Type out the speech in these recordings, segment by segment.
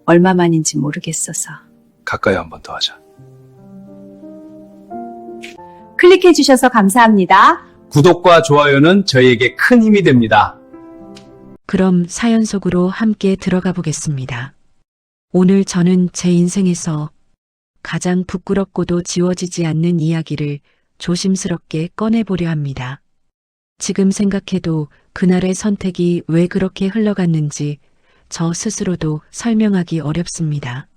얼마만인지 모르겠어서. 가까이 한 번 더 하자. 클릭해주셔서 감사합니다. 구독과 좋아요는 저희에게 큰 힘이 됩니다. 그럼 사연 속으로 함께 들어가 보겠습니다. 오늘 저는 제 인생에서 가장 부끄럽고도 지워지지 않는 이야기를 조심스럽게 꺼내보려 합니다. 지금 생각해도 그날의 선택이 왜 그렇게 흘러갔는지 저 스스로도 설명하기 어렵습니다.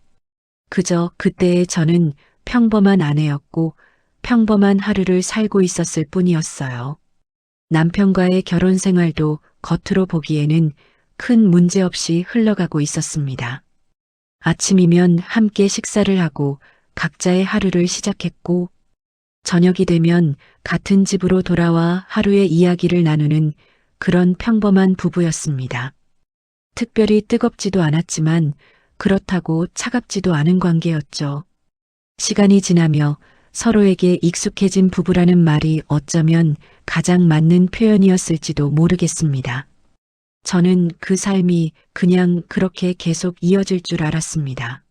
그저 그때의 저는 평범한 아내였고 평범한 하루를 살고 있었을 뿐이었어요. 남편과의 결혼 생활도 겉으로 보기에는 큰 문제 없이 흘러가고 있었습니다. 아침이면 함께 식사를 하고 각자의 하루를 시작했고, 저녁이 되면 같은 집으로 돌아와 하루의 이야기를 나누는 그런 평범한 부부였습니다. 특별히 뜨겁지도 않았지만 그렇다고 차갑지도 않은 관계였죠. 시간이 지나며 서로에게 익숙해진 부부라는 말이 어쩌면 가장 맞는 표현이었을지도 모르겠습니다. 저는 그 삶이 그냥 그렇게 계속 이어질 줄 알았습니다.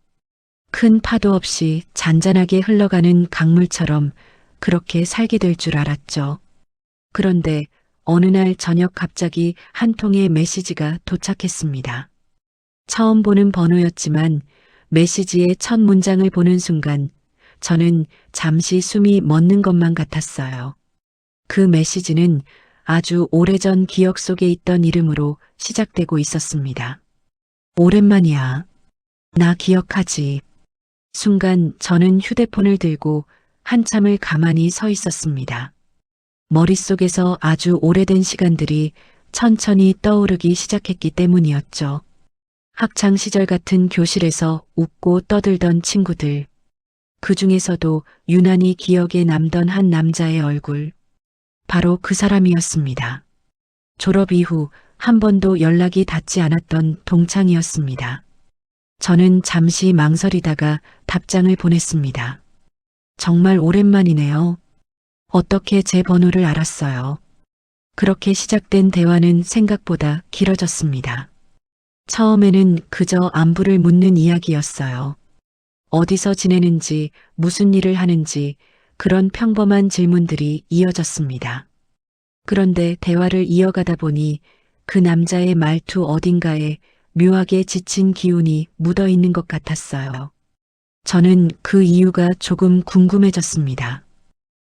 큰 파도 없이 잔잔하게 흘러가는 강물처럼 그렇게 살게 될 줄 알았죠. 그런데 어느 날 저녁 갑자기 한 통의 메시지가 도착했습니다. 처음 보는 번호였지만 메시지의 첫 문장을 보는 순간 저는 잠시 숨이 멎는 것만 같았어요. 그 메시지는 아주 오래전 기억 속에 있던 이름으로 시작되고 있었습니다. 오랜만이야. 나 기억하지. 순간 저는 휴대폰을 들고 한참을 가만히 서 있었습니다. 머릿속에서 아주 오래된 시간들이 천천히 떠오르기 시작했기 때문이었죠. 학창 시절 같은 교실에서 웃고 떠들던 친구들. 그 중에서도 유난히 기억에 남던 한 남자의 얼굴. 바로 그 사람이었습니다. 졸업 이후 한 번도 연락이 닿지 않았던 동창이었습니다. 저는 잠시 망설이다가 답장을 보냈습니다. 정말 오랜만이네요. 어떻게 제 번호를 알았어요? 그렇게 시작된 대화는 생각보다 길어졌습니다. 처음에는 그저 안부를 묻는 이야기였어요. 어디서 지내는지, 무슨 일을 하는지 그런 평범한 질문들이 이어졌습니다. 그런데 대화를 이어가다 보니 그 남자의 말투 어딘가에 묘하게 지친 기운이 묻어 있는 것 같았어요. 저는 그 이유가 조금 궁금해졌습니다.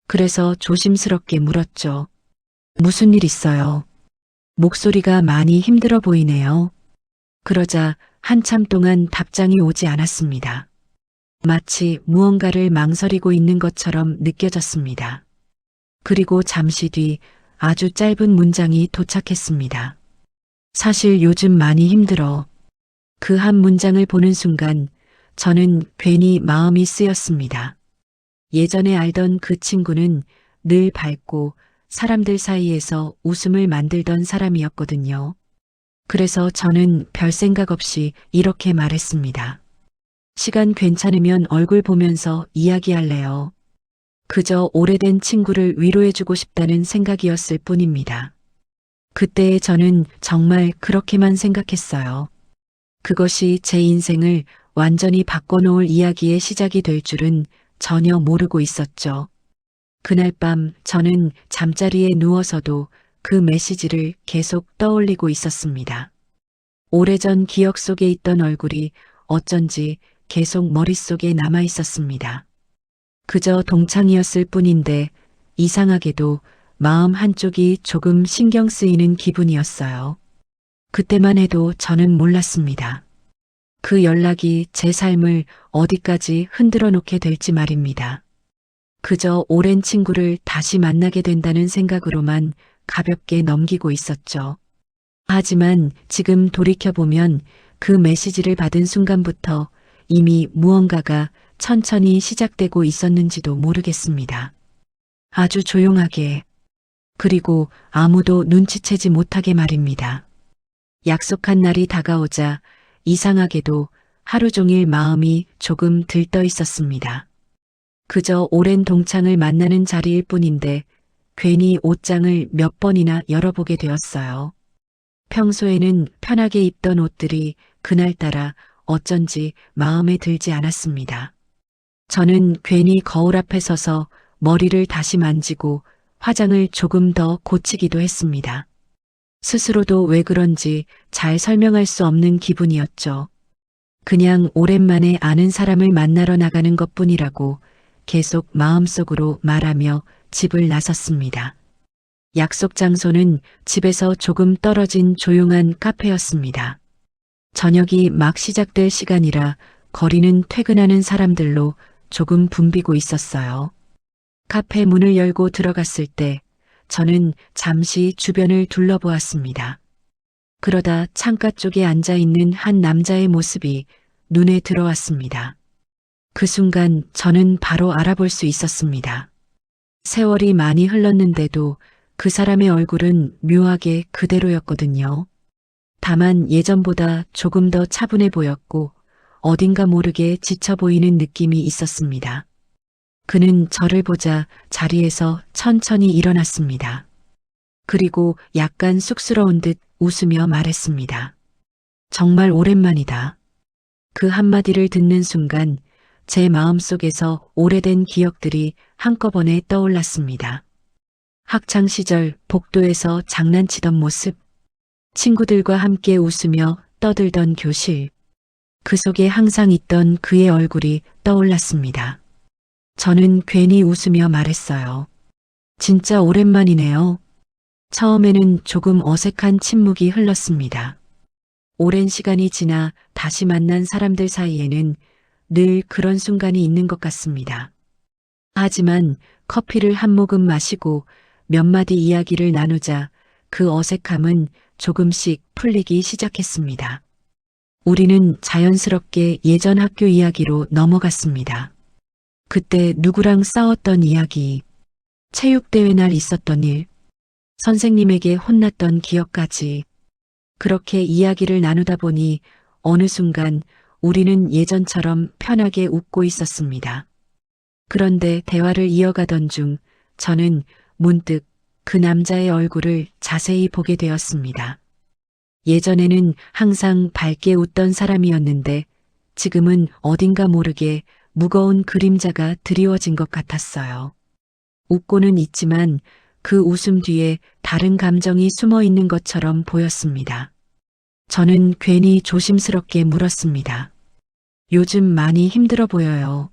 그래서 조심스럽게 물었죠. 무슨 일 있어요? 목소리가 많이 힘들어 보이네요. 그러자 한참 동안 답장이 오지 않았습니다. 마치 무언가를 망설이고 있는 것처럼 느껴졌습니다. 그리고 잠시 뒤 아주 짧은 문장이 도착했습니다. 사실 요즘 많이 힘들어. 그 한 문장을 보는 순간 저는 괜히 마음이 쓰였습니다. 예전에 알던 그 친구는 늘 밝고 사람들 사이에서 웃음을 만들던 사람이었거든요. 그래서 저는 별 생각 없이 이렇게 말했습니다. 시간 괜찮으면 얼굴 보면서 이야기할래요. 그저 오래된 친구를 위로해주고 싶다는 생각이었을 뿐입니다. 그때의 저는 정말 그렇게만 생각했어요. 그것이 제 인생을 완전히 바꿔놓을 이야기의 시작이 될 줄은 전혀 모르고 있었죠. 그날 밤 저는 잠자리에 누워서도 그 메시지를 계속 떠올리고 있었습니다. 오래전 기억 속에 있던 얼굴이 어쩐지 계속 머릿속에 남아 있었습니다. 그저 동창이었을 뿐인데 이상하게도 마음 한쪽이 조금 신경 쓰이는 기분이었어요. 그때만 해도 저는 몰랐습니다. 그 연락이 제 삶을 어디까지 흔들어 놓게 될지 말입니다. 그저 오랜 친구를 다시 만나게 된다는 생각으로만 가볍게 넘기고 있었죠. 하지만 지금 돌이켜보면 그 메시지를 받은 순간부터 이미 무언가가 천천히 시작되고 있었는지도 모르겠습니다. 아주 조용하게, 그리고 아무도 눈치채지 못하게 말입니다. 약속한 날이 다가오자 이상하게도 하루 종일 마음이 조금 들떠 있었습니다. 그저 오랜 동창을 만나는 자리일 뿐인데 괜히 옷장을 몇 번이나 열어보게 되었어요. 평소에는 편하게 입던 옷들이 그날따라 어쩐지 마음에 들지 않았습니다. 저는 괜히 거울 앞에 서서 머리를 다시 만지고 화장을 조금 더 고치기도 했습니다. 스스로도 왜 그런지 잘 설명할 수 없는 기분이었죠. 그냥 오랜만에 아는 사람을 만나러 나가는 것뿐이라고 계속 마음속으로 말하며 집을 나섰습니다. 약속 장소는 집에서 조금 떨어진 조용한 카페였습니다. 저녁이 막 시작될 시간이라 거리는 퇴근하는 사람들로 조금 붐비고 있었어요. 카페 문을 열고 들어갔을 때 저는 잠시 주변을 둘러보았습니다. 그러다 창가 쪽에 앉아 있는 한 남자의 모습이 눈에 들어왔습니다. 그 순간 저는 바로 알아볼 수 있었습니다. 세월이 많이 흘렀는데도 그 사람의 얼굴은 묘하게 그대로였거든요. 다만 예전보다 조금 더 차분해 보였고 어딘가 모르게 지쳐 보이는 느낌이 있었습니다. 그는 저를 보자 자리에서 천천히 일어났습니다. 그리고 약간 쑥스러운 듯 웃으며 말했습니다. 정말 오랜만이다. 그 한마디를 듣는 순간 제 마음속에서 오래된 기억들이 한꺼번에 떠올랐습니다. 학창 시절 복도에서 장난치던 모습, 친구들과 함께 웃으며 떠들던 교실, 그 속에 항상 있던 그의 얼굴이 떠올랐습니다. 저는 괜히 웃으며 말했어요. 진짜 오랜만이네요. 처음에는 조금 어색한 침묵이 흘렀습니다. 오랜 시간이 지나 다시 만난 사람들 사이에는 늘 그런 순간이 있는 것 같습니다. 하지만 커피를 한 모금 마시고 몇 마디 이야기를 나누자 그 어색함은 조금씩 풀리기 시작했습니다. 우리는 자연스럽게 예전 학교 이야기로 넘어갔습니다. 그때 누구랑 싸웠던 이야기, 체육대회 날 있었던 일, 선생님에게 혼났던 기억까지. 그렇게 이야기를 나누다 보니 어느 순간 우리는 예전처럼 편하게 웃고 있었습니다. 그런데 대화를 이어가던 중 저는 문득 그 남자의 얼굴을 자세히 보게 되었습니다. 예전에는 항상 밝게 웃던 사람이었는데 지금은 어딘가 모르게 무거운 그림자가 드리워진 것 같았어요. 웃고는 있지만 그 웃음 뒤에 다른 감정이 숨어 있는 것처럼 보였습니다. 저는 괜히 조심스럽게 물었습니다. 요즘 많이 힘들어 보여요.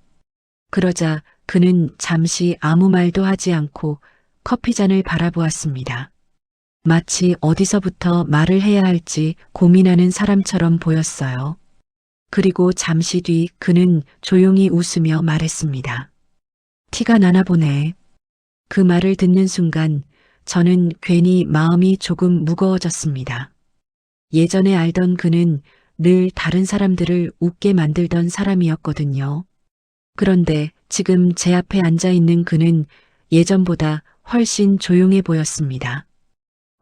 그러자 그는 잠시 아무 말도 하지 않고 커피잔을 바라보았습니다. 마치 어디서부터 말을 해야 할지 고민하는 사람처럼 보였어요. 그리고 잠시 뒤 그는 조용히 웃으며 말했습니다. 티가 나나 보네. 그 말을 듣는 순간 저는 괜히 마음이 조금 무거워졌습니다. 예전에 알던 그는 늘 다른 사람들을 웃게 만들던 사람이었거든요. 그런데 지금 제 앞에 앉아 있는 그는 예전보다 훨씬 조용해 보였습니다.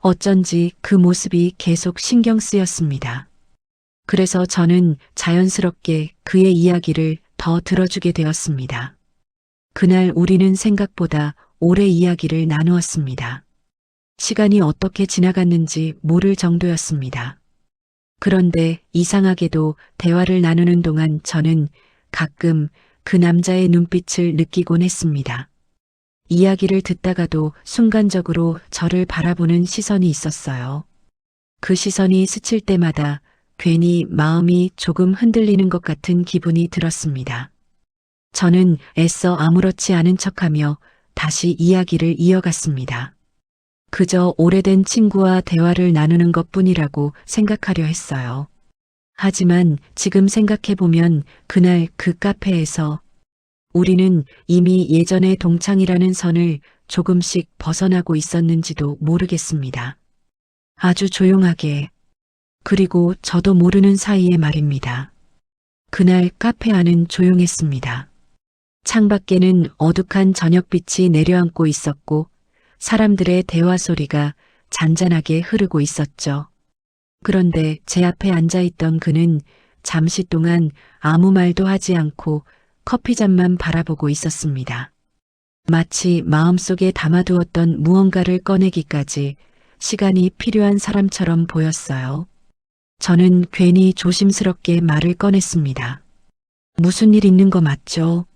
어쩐지 그 모습이 계속 신경 쓰였습니다. 그래서 저는 자연스럽게 그의 이야기를 더 들어주게 되었습니다. 그날 우리는 생각보다 오래 이야기를 나누었습니다. 시간이 어떻게 지나갔는지 모를 정도였습니다. 그런데 이상하게도 대화를 나누는 동안 저는 가끔 그 남자의 눈빛을 느끼곤 했습니다. 이야기를 듣다가도 순간적으로 저를 바라보는 시선이 있었어요. 그 시선이 스칠 때마다 괜히 마음이 조금 흔들리는 것 같은 기분이 들었습니다. 저는 애써 아무렇지 않은 척하며 다시 이야기를 이어갔습니다. 그저 오래된 친구와 대화를 나누는 것뿐이라고 생각하려 했어요. 하지만 지금 생각해보면 그날 그 카페에서 우리는 이미 예전의 동창이라는 선을 조금씩 벗어나고 있었는지도 모르겠습니다. 아주 조용하게, 그리고 저도 모르는 사이에 말입니다. 그날 카페 안은 조용했습니다. 창밖에는 어둑한 저녁빛이 내려앉고 있었고 사람들의 대화 소리가 잔잔하게 흐르고 있었죠. 그런데 제 앞에 앉아있던 그는 잠시 동안 아무 말도 하지 않고 커피잔만 바라보고 있었습니다. 마치 마음속에 담아두었던 무언가를 꺼내기까지 시간이 필요한 사람처럼 보였어요. 저는 괜히 조심스럽게 말을 꺼냈습니다. 무슨 일 있는 거 맞죠?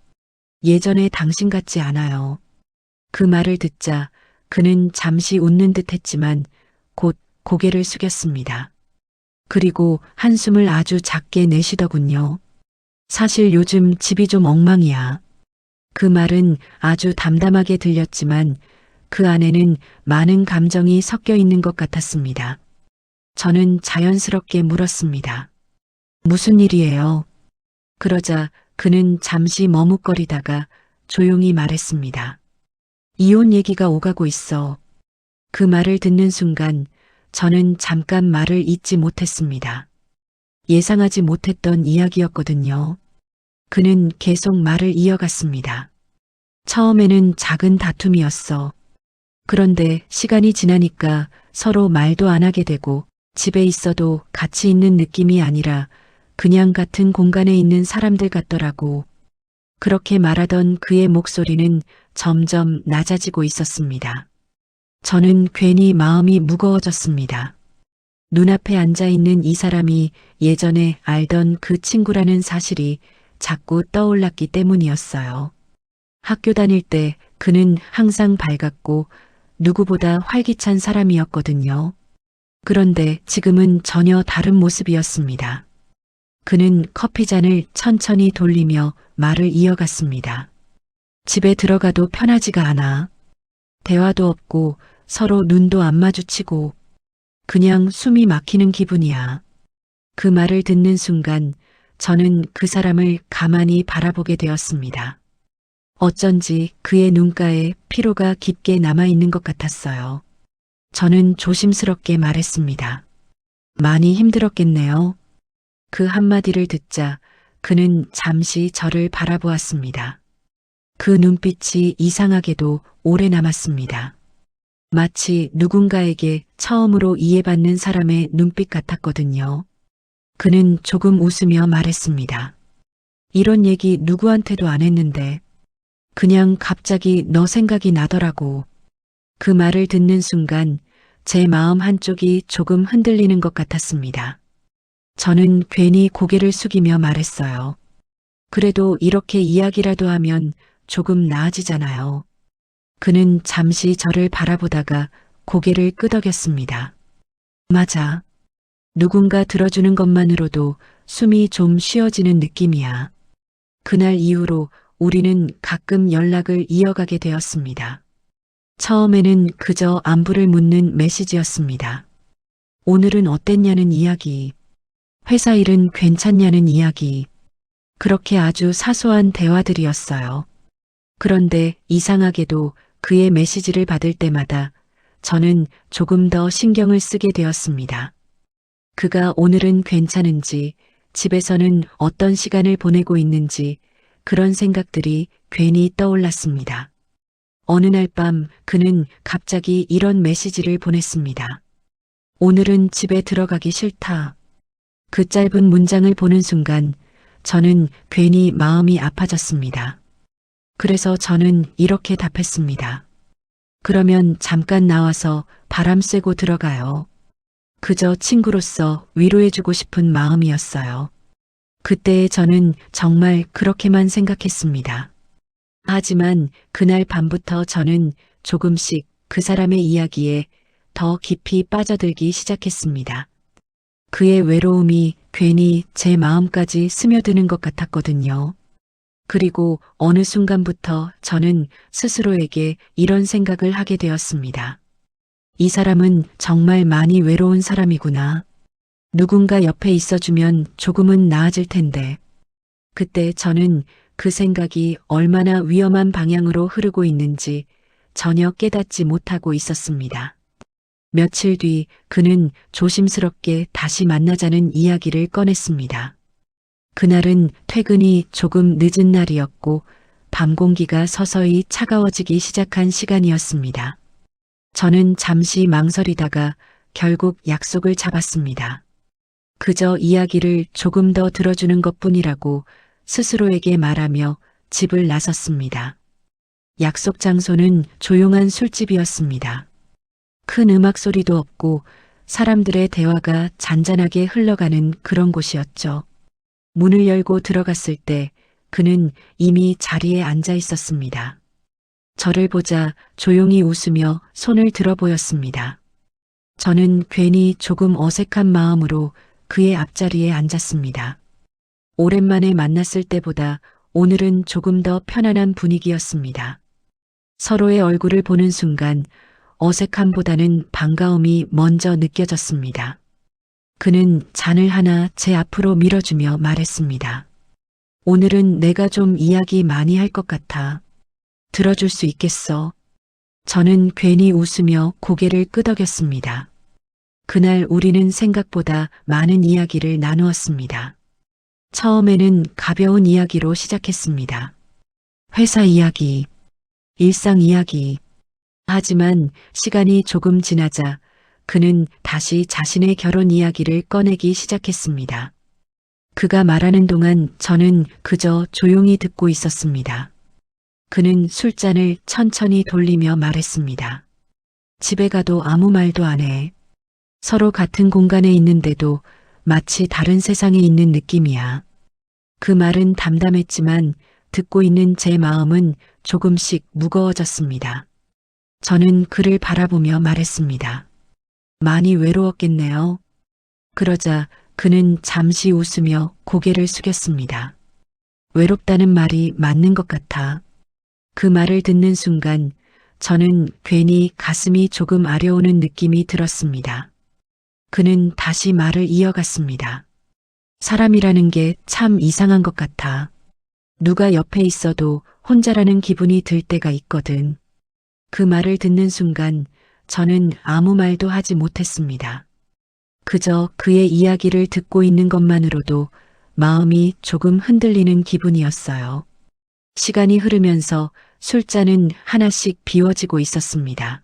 예전에 당신 같지 않아요. 그 말을 듣자 그는 잠시 웃는 듯 했지만 곧 고개를 숙였습니다. 그리고 한숨을 아주 작게 내쉬더군요. 사실 요즘 집이 좀 엉망이야. 그 말은 아주 담담하게 들렸지만 그 안에는 많은 감정이 섞여 있는 것 같았습니다. 저는 자연스럽게 물었습니다. 무슨 일이에요? 그러자 그는 잠시 머뭇거리다가 조용히 말했습니다. 이혼 얘기가 오가고 있어. 그 말을 듣는 순간 저는 잠깐 말을 잇지 못했습니다. 예상하지 못했던 이야기였거든요. 그는 계속 말을 이어갔습니다. 처음에는 작은 다툼이었어. 그런데 시간이 지나니까 서로 말도 안 하게 되고 집에 있어도 같이 있는 느낌이 아니라 그냥 같은 공간에 있는 사람들 같더라고. 그렇게 말하던 그의 목소리는 점점 낮아지고 있었습니다. 저는 괜히 마음이 무거워졌습니다. 눈앞에 앉아 있는 이 사람이 예전에 알던 그 친구라는 사실이 자꾸 떠올랐기 때문이었어요. 학교 다닐 때 그는 항상 밝았고 누구보다 활기찬 사람이었거든요. 그런데 지금은 전혀 다른 모습이었습니다. 그는 커피잔을 천천히 돌리며 말을 이어갔습니다. 집에 들어가도 편하지가 않아. 대화도 없고 서로 눈도 안 마주치고 그냥 숨이 막히는 기분이야. 그 말을 듣는 순간 저는 그 사람을 가만히 바라보게 되었습니다. 어쩐지 그의 눈가에 피로가 깊게 남아있는 것 같았어요. 저는 조심스럽게 말했습니다. 많이 힘들었겠네요. 그 한마디를 듣자 그는 잠시 저를 바라보았습니다. 그 눈빛이 이상하게도 오래 남았습니다. 마치 누군가에게 처음으로 이해받는 사람의 눈빛 같았거든요. 그는 조금 웃으며 말했습니다. 이런 얘기 누구한테도 안 했는데 그냥 갑자기 너 생각이 나더라고. 그 말을 듣는 순간 제 마음 한쪽이 조금 흔들리는 것 같았습니다. 저는 괜히 고개를 숙이며 말했어요. 그래도 이렇게 이야기라도 하면 조금 나아지잖아요. 그는 잠시 저를 바라보다가 고개를 끄덕였습니다. 맞아. 누군가 들어주는 것만으로도 숨이 좀 쉬어지는 느낌이야. 그날 이후로 우리는 가끔 연락을 이어가게 되었습니다. 처음에는 그저 안부를 묻는 메시지였습니다. 오늘은 어땠냐는 이야기, 회사 일은 괜찮냐는 이야기, 그렇게 아주 사소한 대화들이었어요. 그런데 이상하게도 그의 메시지를 받을 때마다 저는 조금 더 신경을 쓰게 되었습니다. 그가 오늘은 괜찮은지, 집에서는 어떤 시간을 보내고 있는지 그런 생각들이 괜히 떠올랐습니다. 어느 날 밤 그는 갑자기 이런 메시지를 보냈습니다. 오늘은 집에 들어가기 싫다. 그 짧은 문장을 보는 순간 저는 괜히 마음이 아파졌습니다. 그래서 저는 이렇게 답했습니다. 그러면 잠깐 나와서 바람 쐬고 들어가요. 그저 친구로서 위로해주고 싶은 마음이었어요. 그때 저는 정말 그렇게만 생각했습니다. 하지만 그날 밤부터 저는 조금씩 그 사람의 이야기에 더 깊이 빠져들기 시작했습니다. 그의 외로움이 괜히 제 마음까지 스며드는 것 같았거든요. 그리고 어느 순간부터 저는 스스로에게 이런 생각을 하게 되었습니다. 이 사람은 정말 많이 외로운 사람이구나. 누군가 옆에 있어주면 조금은 나아질 텐데. 그때 저는 그 생각이 얼마나 위험한 방향으로 흐르고 있는지 전혀 깨닫지 못하고 있었습니다. 며칠 뒤 그는 조심스럽게 다시 만나자는 이야기를 꺼냈습니다. 그날은 퇴근이 조금 늦은 날이었고 밤 공기가 서서히 차가워지기 시작한 시간이었습니다. 저는 잠시 망설이다가 결국 약속을 잡았습니다. 그저 이야기를 조금 더 들어주는 것뿐이라고 스스로에게 말하며 집을 나섰습니다. 약속 장소는 조용한 술집이었습니다. 큰 음악 소리도 없고 사람들의 대화가 잔잔하게 흘러가는 그런 곳이었죠. 문을 열고 들어갔을 때 그는 이미 자리에 앉아 있었습니다. 저를 보자 조용히 웃으며 손을 들어 보였습니다. 저는 괜히 조금 어색한 마음으로 그의 앞자리에 앉았습니다. 오랜만에 만났을 때보다 오늘은 조금 더 편안한 분위기였습니다. 서로의 얼굴을 보는 순간 어색함보다는 반가움이 먼저 느껴졌습니다. 그는 잔을 하나 제 앞으로 밀어주며 말했습니다. 오늘은 내가 좀 이야기 많이 할 것 같아. 들어줄 수 있겠어? 저는 괜히 웃으며 고개를 끄덕였습니다. 그날 우리는 생각보다 많은 이야기를 나누었습니다. 처음에는 가벼운 이야기로 시작했습니다. 회사 이야기, 일상 이야기. 하지만 시간이 조금 지나자 그는 다시 자신의 결혼 이야기를 꺼내기 시작했습니다. 그가 말하는 동안 저는 그저 조용히 듣고 있었습니다. 그는 술잔을 천천히 돌리며 말했습니다. 집에 가도 아무 말도 안 해. 서로 같은 공간에 있는데도 마치 다른 세상에 있는 느낌이야. 그 말은 담담했지만 듣고 있는 제 마음은 조금씩 무거워졌습니다. 저는 그를 바라보며 말했습니다. 많이 외로웠겠네요. 그러자 그는 잠시 웃으며 고개를 숙였습니다. 외롭다는 말이 맞는 것 같아. 그 말을 듣는 순간 저는 괜히 가슴이 조금 아려오는 느낌이 들었습니다. 그는 다시 말을 이어갔습니다. 사람이라는 게 참 이상한 것 같아. 누가 옆에 있어도 혼자라는 기분이 들 때가 있거든. 그 말을 듣는 순간 저는 아무 말도 하지 못했습니다. 그저 그의 이야기를 듣고 있는 것만으로도 마음이 조금 흔들리는 기분이었어요. 시간이 흐르면서 술잔은 하나씩 비워지고 있었습니다.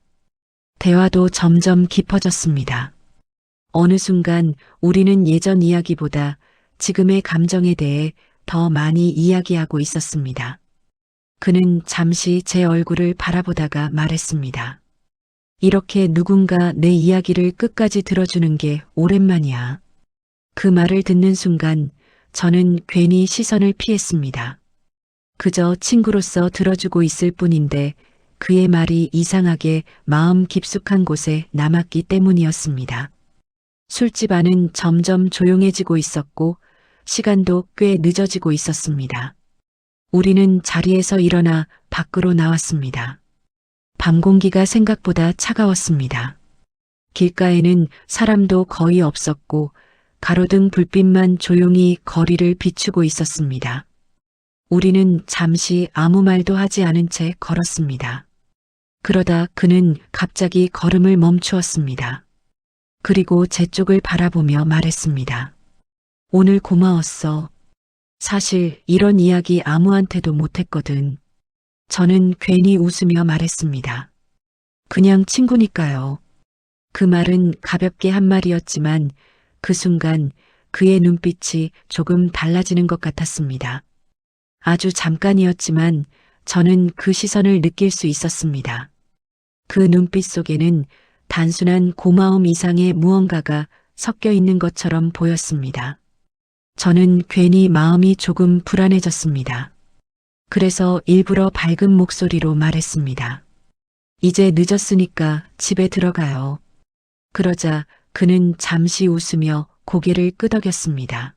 대화도 점점 깊어졌습니다. 어느 순간 우리는 예전 이야기보다 지금의 감정에 대해 더 많이 이야기하고 있었습니다. 그는 잠시 제 얼굴을 바라보다가 말했습니다. 이렇게 누군가 내 이야기를 끝까지 들어주는 게 오랜만이야. 그 말을 듣는 순간 저는 괜히 시선을 피했습니다. 그저 친구로서 들어주고 있을 뿐인데 그의 말이 이상하게 마음 깊숙한 곳에 남았기 때문이었습니다. 술집 안은 점점 조용해지고 있었고 시간도 꽤 늦어지고 있었습니다. 우리는 자리에서 일어나 밖으로 나왔습니다. 밤 공기가 생각보다 차가웠습니다. 길가에는 사람도 거의 없었고 가로등 불빛만 조용히 거리를 비추고 있었습니다. 우리는 잠시 아무 말도 하지 않은 채 걸었습니다. 그러다 그는 갑자기 걸음을 멈추었습니다. 그리고 제 쪽을 바라보며 말했습니다. 오늘 고마웠어. 사실 이런 이야기 아무한테도 못했거든. 저는 괜히 웃으며 말했습니다. 그냥 친구니까요. 그 말은 가볍게 한 말이었지만 그 순간 그의 눈빛이 조금 달라지는 것 같았습니다. 아주 잠깐이었지만 저는 그 시선을 느낄 수 있었습니다. 그 눈빛 속에는 단순한 고마움 이상의 무언가가 섞여 있는 것처럼 보였습니다. 저는 괜히 마음이 조금 불안해졌습니다. 그래서 일부러 밝은 목소리로 말했습니다. 이제 늦었으니까 집에 들어가요. 그러자 그는 잠시 웃으며 고개를 끄덕였습니다.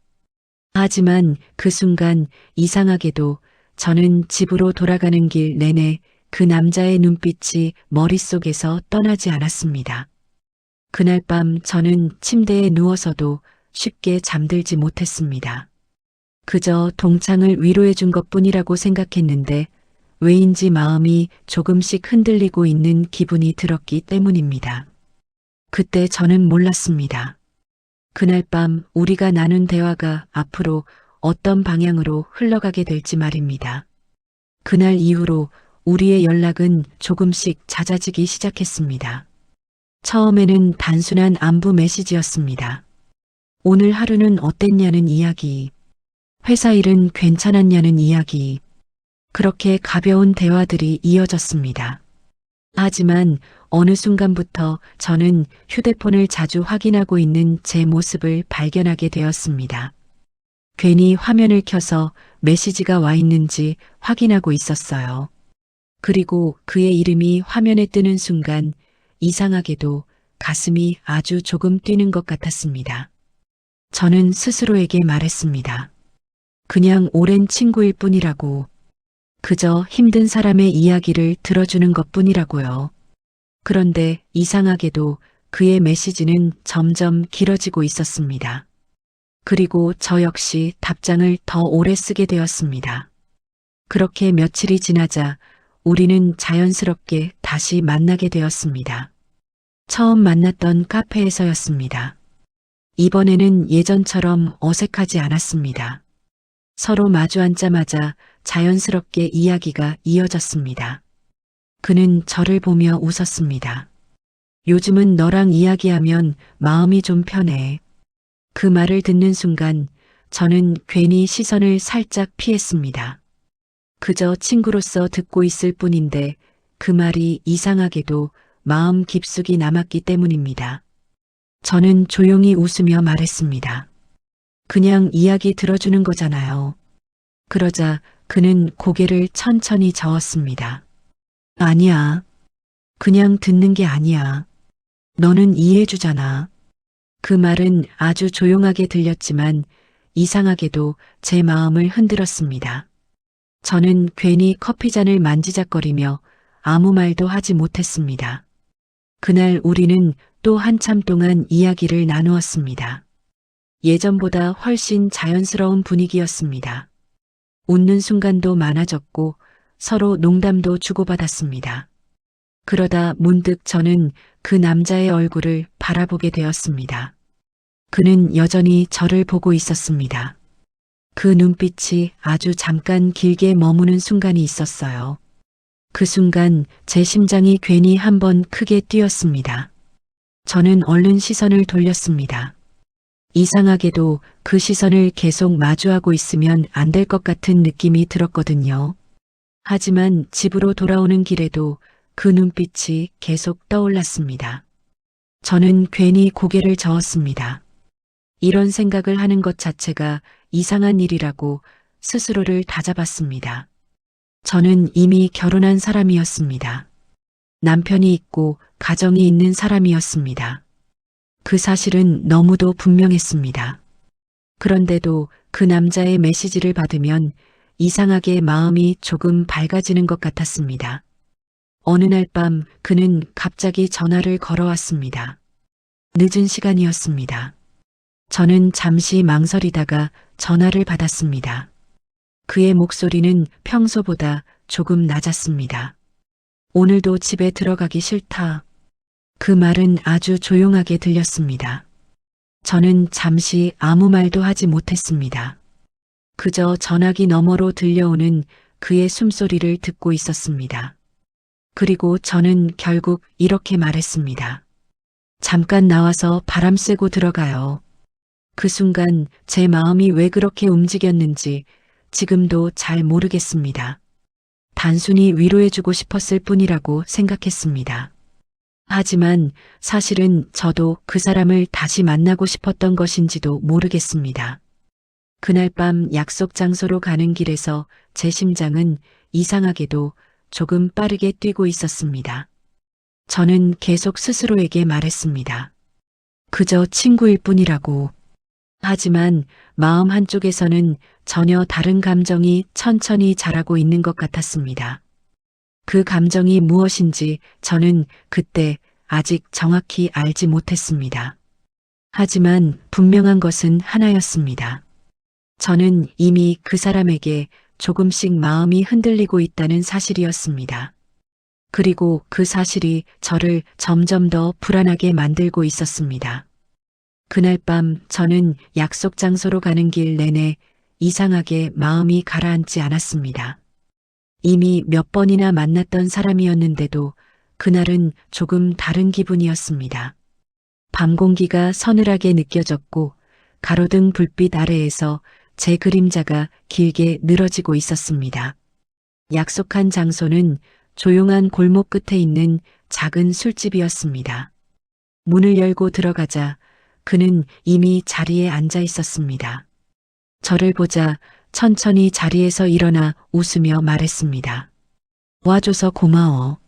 하지만 그 순간 이상하게도 저는 집으로 돌아가는 길 내내 그 남자의 눈빛이 머릿속에서 떠나지 않았습니다. 그날 밤 저는 침대에 누워서도 쉽게 잠들지 못했습니다. 그저 동창을 위로해 준 것뿐이라고 생각했는데 왜인지 마음이 조금씩 흔들리고 있는 기분이 들었기 때문입니다. 그때 저는 몰랐습니다. 그날 밤 우리가 나눈 대화가 앞으로 어떤 방향으로 흘러가게 될지 말입니다. 그날 이후로 우리의 연락은 조금씩 잦아지기 시작했습니다. 처음에는 단순한 안부 메시지였습니다. 오늘 하루는 어땠냐는 이야기, 회사 일은 괜찮았냐는 이야기, 그렇게 가벼운 대화들이 이어졌습니다. 하지만 어느 순간부터 저는 휴대폰을 자주 확인하고 있는 제 모습을 발견하게 되었습니다. 괜히 화면을 켜서 메시지가 와 있는지 확인하고 있었어요. 그리고 그의 이름이 화면에 뜨는 순간 이상하게도 가슴이 아주 조금 뛰는 것 같았습니다. 저는 스스로에게 말했습니다. 그냥 오랜 친구일 뿐이라고. 그저 힘든 사람의 이야기를 들어주는 것 뿐이라고요. 그런데 이상하게도 그의 메시지는 점점 길어지고 있었습니다. 그리고 저 역시 답장을 더 오래 쓰게 되었습니다. 그렇게 며칠이 지나자 우리는 자연스럽게 다시 만나게 되었습니다. 처음 만났던 카페에서였습니다. 이번에는 예전처럼 어색하지 않았습니다. 서로 마주 앉자마자 자연스럽게 이야기가 이어졌습니다. 그는 저를 보며 웃었습니다. 요즘은 너랑 이야기하면 마음이 좀 편해. 그 말을 듣는 순간 저는 괜히 시선을 살짝 피했습니다. 그저 친구로서 듣고 있을 뿐인데 그 말이 이상하게도 마음 깊숙이 남았기 때문입니다. 저는 조용히 웃으며 말했습니다. 그냥 이야기 들어주는 거잖아요. 그러자 그는 고개를 천천히 저었습니다. 아니야. 그냥 듣는 게 아니야. 너는 이해해주잖아. 그 말은 아주 조용하게 들렸지만 이상하게도 제 마음을 흔들었습니다. 저는 괜히 커피잔을 만지작거리며 아무 말도 하지 못했습니다. 그날 우리는 또 한참 동안 이야기를 나누었습니다. 예전보다 훨씬 자연스러운 분위기였습니다. 웃는 순간도 많아졌고 서로 농담도 주고받았습니다. 그러다 문득 저는 그 남자의 얼굴을 바라보게 되었습니다. 그는 여전히 저를 보고 있었습니다. 그 눈빛이 아주 잠깐 길게 머무는 순간이 있었어요. 그 순간 제 심장이 괜히 한번 크게 뛰었습니다. 저는 얼른 시선을 돌렸습니다. 이상하게도 그 시선을 계속 마주하고 있으면 안 될 것 같은 느낌이 들었거든요. 하지만 집으로 돌아오는 길에도 그 눈빛이 계속 떠올랐습니다. 저는 괜히 고개를 저었습니다. 이런 생각을 하는 것 자체가 이상한 일이라고 스스로를 다잡았습니다. 저는 이미 결혼한 사람이었습니다. 남편이 있고 가정이 있는 사람이었습니다. 그 사실은 너무도 분명했습니다. 그런데도 그 남자의 메시지를 받으면 이상하게 마음이 조금 밝아지는 것 같았습니다. 어느 날 밤 그는 갑자기 전화를 걸어왔습니다. 늦은 시간이었습니다. 저는 잠시 망설이다가 전화를 받았습니다. 그의 목소리는 평소보다 조금 낮았습니다. 오늘도 집에 들어가기 싫다. 그 말은 아주 조용하게 들렸습니다. 저는 잠시 아무 말도 하지 못했습니다. 그저 전화기 너머로 들려오는 그의 숨소리를 듣고 있었습니다. 그리고 저는 결국 이렇게 말했습니다. 잠깐 나와서 바람 쐬고 들어가요. 그 순간 제 마음이 왜 그렇게 움직였는지 지금도 잘 모르겠습니다. 단순히 위로해주고 싶었을 뿐이라고 생각했습니다. 하지만 사실은 저도 그 사람을 다시 만나고 싶었던 것인지도 모르겠습니다. 그날 밤 약속 장소로 가는 길에서 제 심장은 이상하게도 조금 빠르게 뛰고 있었습니다. 저는 계속 스스로에게 말했습니다. 그저 친구일 뿐이라고. 하지만 마음 한쪽에서는 전혀 다른 감정이 천천히 자라고 있는 것 같았습니다. 그 감정이 무엇인지 저는 그때 아직 정확히 알지 못했습니다. 하지만 분명한 것은 하나였습니다. 저는 이미 그 사람에게 조금씩 마음이 흔들리고 있다는 사실이었습니다. 그리고 그 사실이 저를 점점 더 불안하게 만들고 있었습니다. 그날 밤 저는 약속 장소로 가는 길 내내 이상하게 마음이 가라앉지 않았습니다. 이미 몇 번이나 만났던 사람이었는데도 그날은 조금 다른 기분이었습니다. 밤 공기가 서늘하게 느껴졌고 가로등 불빛 아래에서 제 그림자가 길게 늘어지고 있었습니다. 약속한 장소는 조용한 골목 끝에 있는 작은 술집이었습니다. 문을 열고 들어가자 그는 이미 자리에 앉아 있었습니다. 저를 보자 천천히 자리에서 일어나 웃으며 말했습니다. 와줘서 고마워.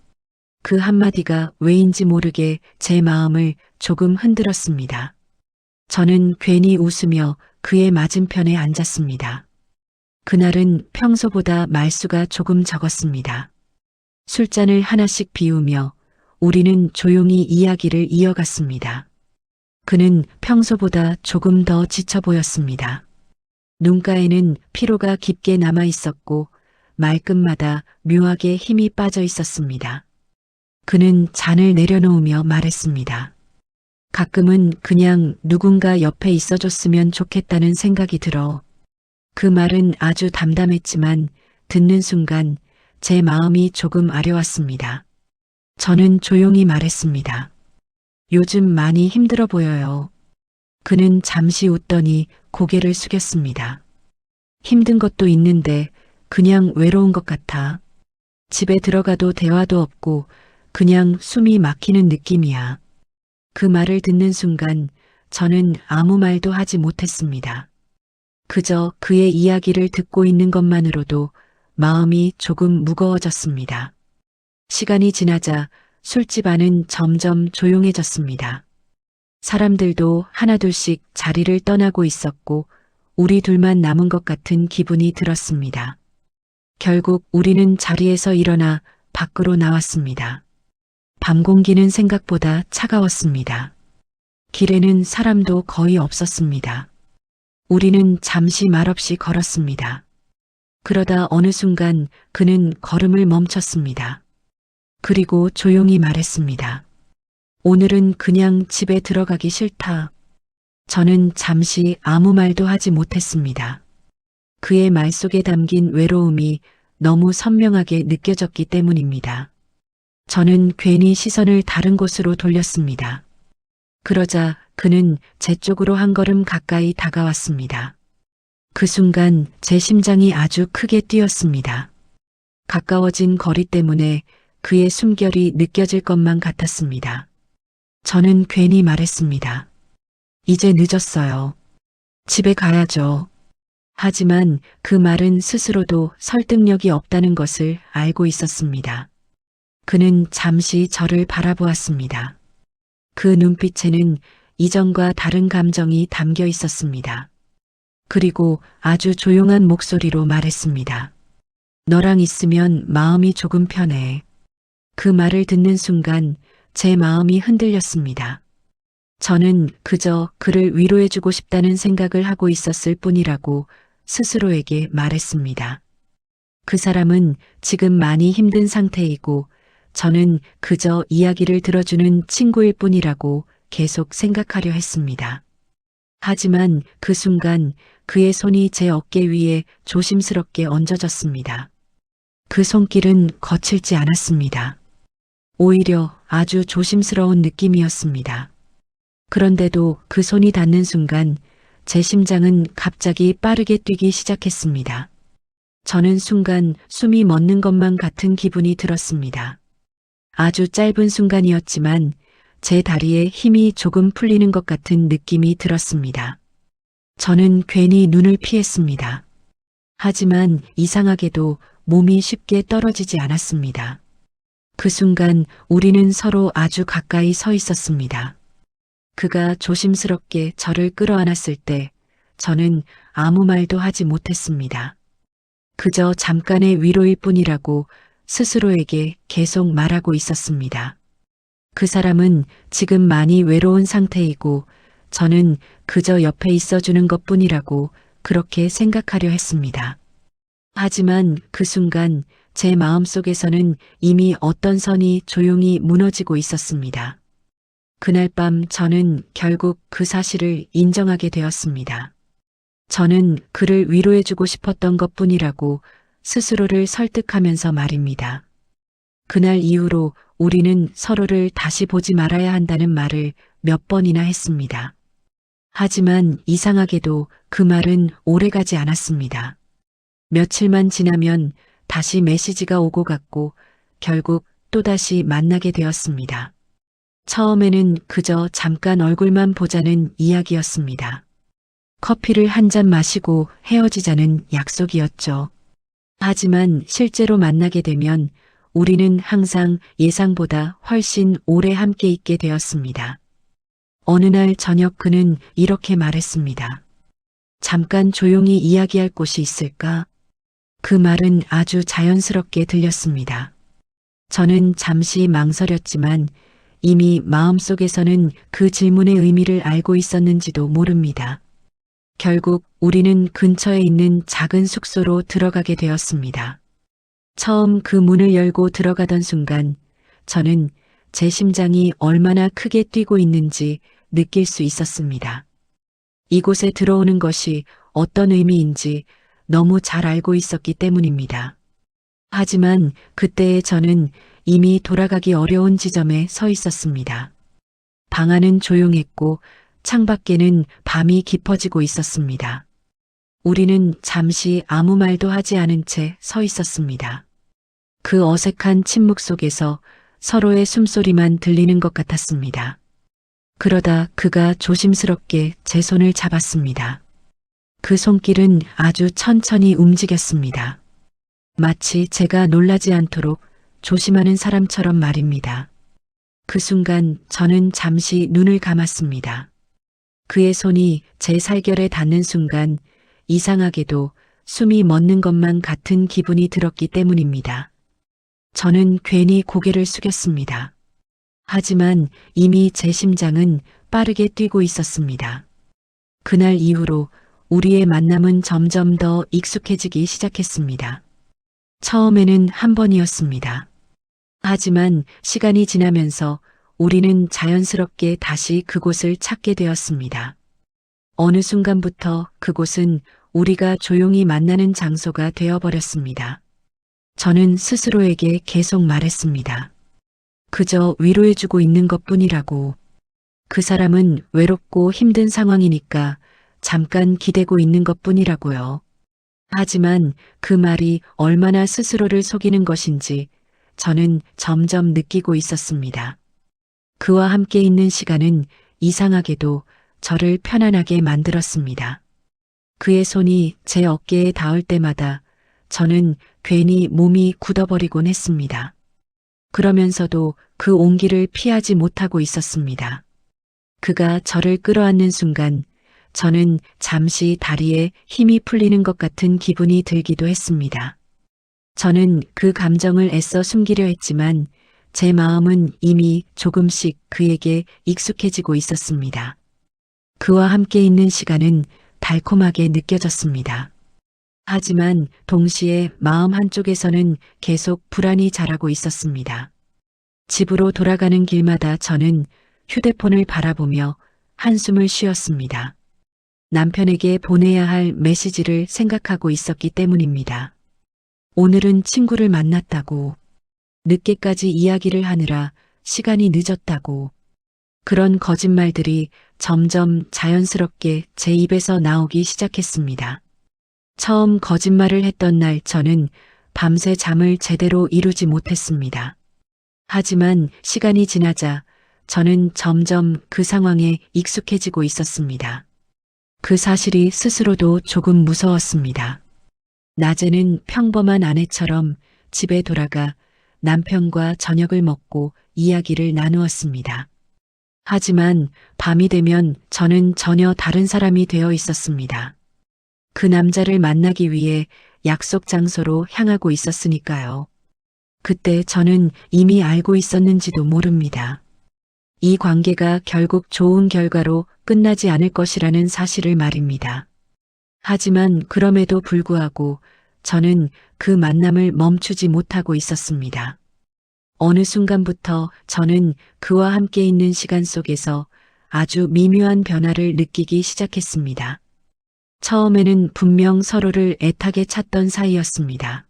그 한마디가 왜인지 모르게 제 마음을 조금 흔들었습니다. 저는 괜히 웃으며 그의 맞은편에 앉았습니다. 그날은 평소보다 말수가 조금 적었습니다. 술잔을 하나씩 비우며 우리는 조용히 이야기를 이어갔습니다. 그는 평소보다 조금 더 지쳐 보였습니다. 눈가에는 피로가 깊게 남아 있었고 말끝마다 묘하게 힘이 빠져 있었습니다. 그는 잔을 내려놓으며 말했습니다. 가끔은 그냥 누군가 옆에 있어줬으면 좋겠다는 생각이 들어. 그 말은 아주 담담했지만 듣는 순간 제 마음이 조금 아려왔습니다. 저는 조용히 말했습니다. 요즘 많이 힘들어 보여요. 그는 잠시 웃더니 고개를 숙였습니다. 힘든 것도 있는데 그냥 외로운 것 같아. 집에 들어가도 대화도 없고 그냥 숨이 막히는 느낌이야. 그 말을 듣는 순간 저는 아무 말도 하지 못했습니다. 그저 그의 이야기를 듣고 있는 것만으로도 마음이 조금 무거워졌습니다. 시간이 지나자 술집 안은 점점 조용해졌습니다. 사람들도 하나둘씩 자리를 떠나고 있었고 우리 둘만 남은 것 같은 기분이 들었습니다. 결국 우리는 자리에서 일어나 밖으로 나왔습니다. 밤 공기는 생각보다 차가웠습니다. 길에는 사람도 거의 없었습니다. 우리는 잠시 말없이 걸었습니다. 그러다 어느 순간 그는 걸음을 멈췄습니다. 그리고 조용히 말했습니다. 오늘은 그냥 집에 들어가기 싫다. 저는 잠시 아무 말도 하지 못했습니다. 그의 말 속에 담긴 외로움이 너무 선명하게 느껴졌기 때문입니다. 저는 괜히 시선을 다른 곳으로 돌렸습니다. 그러자 그는 제 쪽으로 한 걸음 가까이 다가왔습니다. 그 순간 제 심장이 아주 크게 뛰었습니다. 가까워진 거리 때문에 그의 숨결이 느껴질 것만 같았습니다. 저는 괜히 말했습니다. 이제 늦었어요. 집에 가야죠. 하지만 그 말은 스스로도 설득력이 없다는 것을 알고 있었습니다. 그는 잠시 저를 바라보았습니다. 그 눈빛에는 이전과 다른 감정이 담겨 있었습니다. 그리고 아주 조용한 목소리로 말했습니다. 너랑 있으면 마음이 조금 편해. 그 말을 듣는 순간 제 마음이 흔들렸습니다. 저는 그저 그를 위로해주고 싶다는 생각을 하고 있었을 뿐이라고 스스로에게 말했습니다. 그 사람은 지금 많이 힘든 상태이고 저는 그저 이야기를 들어주는 친구일 뿐이라고 계속 생각하려 했습니다. 하지만 그 순간 그의 손이 제 어깨 위에 조심스럽게 얹어졌습니다. 그 손길은 거칠지 않았습니다. 오히려 아주 조심스러운 느낌이었습니다. 그런데도 그 손이 닿는 순간 제 심장은 갑자기 빠르게 뛰기 시작했습니다. 저는 순간 숨이 멎는 것만 같은 기분이 들었습니다. 아주 짧은 순간이었지만 제 다리에 힘이 조금 풀리는 것 같은 느낌이 들었습니다. 저는 괜히 눈을 피했습니다. 하지만 이상하게도 몸이 쉽게 떨어지지 않았습니다. 그 순간 우리는 서로 아주 가까이 서 있었습니다. 그가 조심스럽게 저를 끌어안았을 때 저는 아무 말도 하지 못했습니다. 그저 잠깐의 위로일 뿐이라고 스스로에게 계속 말하고 있었습니다. 그 사람은 지금 많이 외로운 상태이고 저는 그저 옆에 있어주는 것뿐이라고 그렇게 생각하려 했습니다. 하지만 그 순간 제 마음속에서는 이미 어떤 선이 조용히 무너지고 있었습니다. 그날 밤 저는 결국 그 사실을 인정하게 되었습니다. 저는 그를 위로해주고 싶었던 것뿐이라고 스스로를 설득하면서 말입니다. 그날 이후로 우리는 서로를 다시 보지 말아야 한다는 말을 몇 번이나 했습니다. 하지만 이상하게도 그 말은 오래가지 않았습니다. 며칠만 지나면 다시 메시지가 오고 갔고 결국 또다시 만나게 되었습니다. 처음에는 그저 잠깐 얼굴만 보자는 이야기였습니다. 커피를 한 잔 마시고 헤어지자는 약속이었죠. 하지만 실제로 만나게 되면 우리는 항상 예상보다 훨씬 오래 함께 있게 되었습니다. 어느 날 저녁 그는 이렇게 말했습니다. 잠깐 조용히 이야기할 곳이 있을까? 그 말은 아주 자연스럽게 들렸습니다. 저는 잠시 망설였지만 이미 마음속에서는 그 질문의 의미를 알고 있었는지도 모릅니다. 결국 우리는 근처에 있는 작은 숙소로 들어가게 되었습니다. 처음 그 문을 열고 들어가던 순간 저는 제 심장이 얼마나 크게 뛰고 있는지 느낄 수 있었습니다. 이곳에 들어오는 것이 어떤 의미인지 너무 잘 알고 있었기 때문입니다. 하지만 그때의 저는 이미 돌아가기 어려운 지점에 서 있었습니다. 방 안은 조용했고 창밖에는 밤이 깊어지고 있었습니다. 우리는 잠시 아무 말도 하지 않은 채 서 있었습니다. 그 어색한 침묵 속에서 서로의 숨소리만 들리는 것 같았습니다. 그러다 그가 조심스럽게 제 손을 잡았습니다. 그 손길은 아주 천천히 움직였습니다. 마치 제가 놀라지 않도록 조심하는 사람처럼 말입니다. 그 순간 저는 잠시 눈을 감았습니다. 그의 손이 제 살결에 닿는 순간 이상하게도 숨이 멎는 것만 같은 기분이 들었기 때문입니다. 저는 괜히 고개를 숙였습니다. 하지만 이미 제 심장은 빠르게 뛰고 있었습니다. 그날 이후로 우리의 만남은 점점 더 익숙해지기 시작했습니다. 처음에는 한 번이었습니다. 하지만 시간이 지나면서 우리는 자연스럽게 다시 그곳을 찾게 되었습니다. 어느 순간부터 그곳은 우리가 조용히 만나는 장소가 되어버렸습니다. 저는 스스로에게 계속 말했습니다. 그저 위로해주고 있는 것뿐이라고. 그 사람은 외롭고 힘든 상황이니까 잠깐 기대고 있는 것뿐이라고요. 하지만 그 말이 얼마나 스스로를 속이는 것인지 저는 점점 느끼고 있었습니다. 그와 함께 있는 시간은 이상하게도 저를 편안하게 만들었습니다. 그의 손이 제 어깨에 닿을 때마다 저는 괜히 몸이 굳어버리곤 했습니다. 그러면서도 그 온기를 피하지 못하고 있었습니다. 그가 저를 끌어안는 순간 저는 잠시 다리에 힘이 풀리는 것 같은 기분이 들기도 했습니다. 저는 그 감정을 애써 숨기려 했지만 제 마음은 이미 조금씩 그에게 익숙해지고 있었습니다. 그와 함께 있는 시간은 달콤하게 느껴졌습니다. 하지만 동시에 마음 한쪽에서는 계속 불안이 자라고 있었습니다. 집으로 돌아가는 길마다 저는 휴대폰을 바라보며 한숨을 쉬었습니다. 남편에게 보내야 할 메시지를 생각하고 있었기 때문입니다. 오늘은 친구를 만났다고, 늦게까지 이야기를 하느라 시간이 늦었다고, 그런 거짓말들이 점점 자연스럽게 제 입에서 나오기 시작했습니다. 처음 거짓말을 했던 날 저는 밤새 잠을 제대로 이루지 못했습니다. 하지만 시간이 지나자 저는 점점 그 상황에 익숙해지고 있었습니다. 그 사실이 스스로도 조금 무서웠습니다. 낮에는 평범한 아내처럼 집에 돌아가 남편과 저녁을 먹고 이야기를 나누었습니다. 하지만 밤이 되면 저는 전혀 다른 사람이 되어 있었습니다. 그 남자를 만나기 위해 약속 장소로 향하고 있었으니까요. 그때 저는 이미 알고 있었는지도 모릅니다. 이 관계가 결국 좋은 결과로 끝나지 않을 것이라는 사실을 말입니다. 하지만 그럼에도 불구하고 저는 그 만남을 멈추지 못하고 있었습니다. 어느 순간부터 저는 그와 함께 있는 시간 속에서 아주 미묘한 변화를 느끼기 시작했습니다. 처음에는 분명 서로를 애타게 찾던 사이였습니다.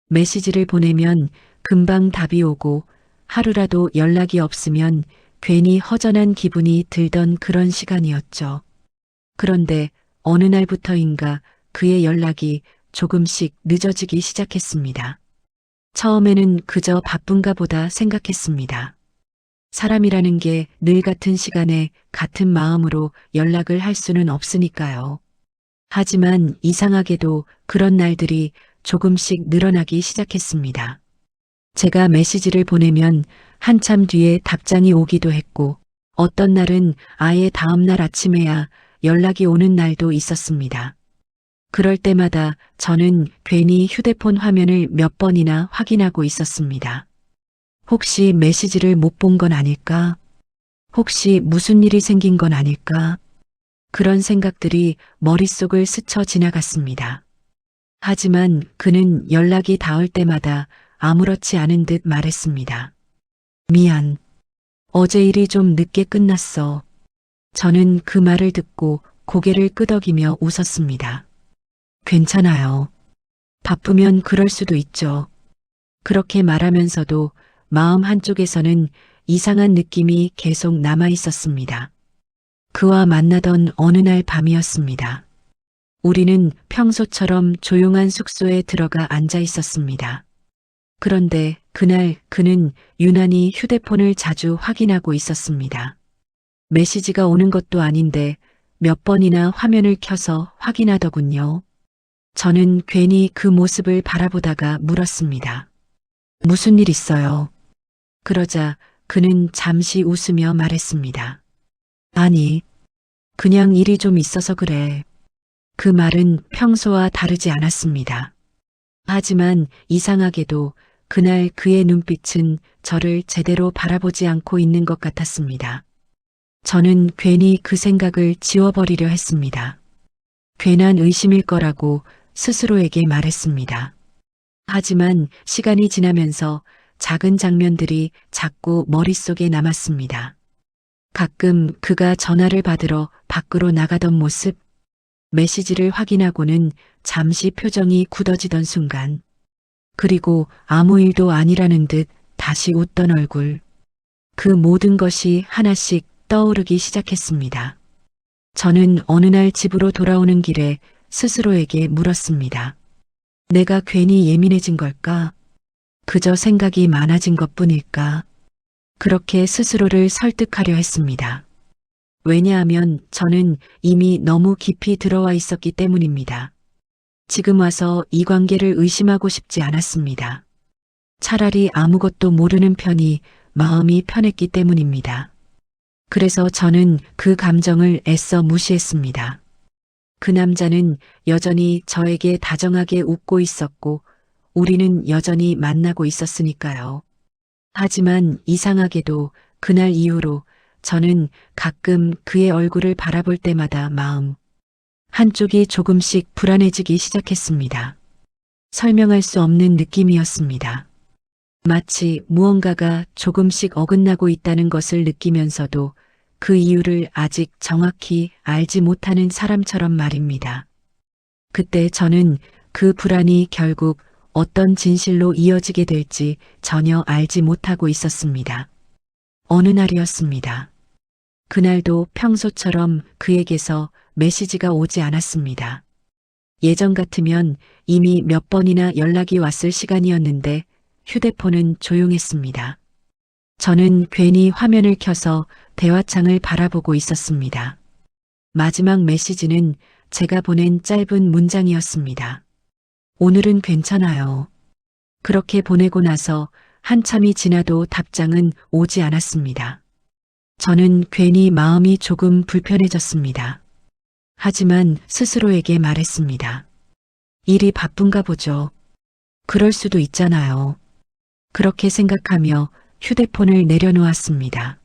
메시지를 보내면 금방 답이 오고 하루라도 연락이 없으면 괜히 허전한 기분이 들던 그런 시간이었죠. 그런데 어느 날부터인가 그의 연락이 조금씩 늦어지기 시작했습니다. 처음에는 그저 바쁜가 보다 생각했습니다. 사람이라는 게 늘 같은 시간에 같은 마음으로 연락을 할 수는 없으니까요. 하지만 이상하게도 그런 날들이 조금씩 늘어나기 시작했습니다. 제가 메시지를 보내면 한참 뒤에 답장이 오기도 했고, 어떤 날은 아예 다음날 아침에야 연락이 오는 날도 있었습니다. 그럴 때마다 저는 괜히 휴대폰 화면을 몇 번이나 확인하고 있었습니다. 혹시 메시지를 못 본 건 아닐까? 혹시 무슨 일이 생긴 건 아닐까? 그런 생각들이 머릿속을 스쳐 지나갔습니다. 하지만 그는 연락이 닿을 때마다 아무렇지 않은 듯 말했습니다. 미안. 어제 일이 좀 늦게 끝났어. 저는 그 말을 듣고 고개를 끄덕이며 웃었습니다. 괜찮아요. 바쁘면 그럴 수도 있죠. 그렇게 말하면서도 마음 한쪽에서는 이상한 느낌이 계속 남아 있었습니다. 그와 만나던 어느 날 밤이었습니다. 우리는 평소처럼 조용한 숙소에 들어가 앉아 있었습니다. 그런데 그날 그는 유난히 휴대폰을 자주 확인하고 있었습니다. 메시지가 오는 것도 아닌데 몇 번이나 화면을 켜서 확인하더군요. 저는 괜히 그 모습을 바라보다가 물었습니다. 무슨 일 있어요? 그러자 그는 잠시 웃으며 말했습니다. 아니, 그냥 일이 좀 있어서 그래. 그 말은 평소와 다르지 않았습니다. 하지만 이상하게도 그날 그의 눈빛은 저를 제대로 바라보지 않고 있는 것 같았습니다. 저는 괜히 그 생각을 지워버리려 했습니다. 괜한 의심일 거라고 스스로에게 말했습니다. 하지만 시간이 지나면서 작은 장면들이 자꾸 머릿속에 남았습니다. 가끔 그가 전화를 받으러 밖으로 나가던 모습, 메시지를 확인하고는 잠시 표정이 굳어지던 순간, 그리고 아무 일도 아니라는 듯 다시 웃던 얼굴. 그 모든 것이 하나씩 떠오르기 시작했습니다. 저는 어느 날 집으로 돌아오는 길에 스스로에게 물었습니다. 내가 괜히 예민해진 걸까? 그저 생각이 많아진 것뿐일까? 그렇게 스스로를 설득하려 했습니다. 왜냐하면 저는 이미 너무 깊이 들어와 있었기 때문입니다. 지금 와서 이 관계를 의심하고 싶지 않았습니다. 차라리 아무것도 모르는 편이 마음이 편했기 때문입니다. 그래서 저는 그 감정을 애써 무시했습니다. 그 남자는 여전히 저에게 다정하게 웃고 있었고, 우리는 여전히 만나고 있었으니까요. 하지만 이상하게도 그날 이후로 저는 가끔 그의 얼굴을 바라볼 때마다 마음 한쪽이 조금씩 불안해지기 시작했습니다. 설명할 수 없는 느낌이었습니다. 마치 무언가가 조금씩 어긋나고 있다는 것을 느끼면서도 그 이유를 아직 정확히 알지 못하는 사람처럼 말입니다. 그때 저는 그 불안이 결국 어떤 진실로 이어지게 될지 전혀 알지 못하고 있었습니다. 어느 날이었습니다. 그날도 평소처럼 그에게서 메시지가 오지 않았습니다. 예전 같으면 이미 몇 번이나 연락이 왔을 시간이었는데 휴대폰은 조용했습니다. 저는 괜히 화면을 켜서 대화창을 바라보고 있었습니다. 마지막 메시지는 제가 보낸 짧은 문장이었습니다. 오늘은 괜찮아요. 그렇게 보내고 나서 한참이 지나도 답장은 오지 않았습니다. 저는 괜히 마음이 조금 불편해졌습니다. 하지만 스스로에게 말했습니다. 일이 바쁜가 보죠. 그럴 수도 있잖아요. 그렇게 생각하며 휴대폰을 내려놓았습니다.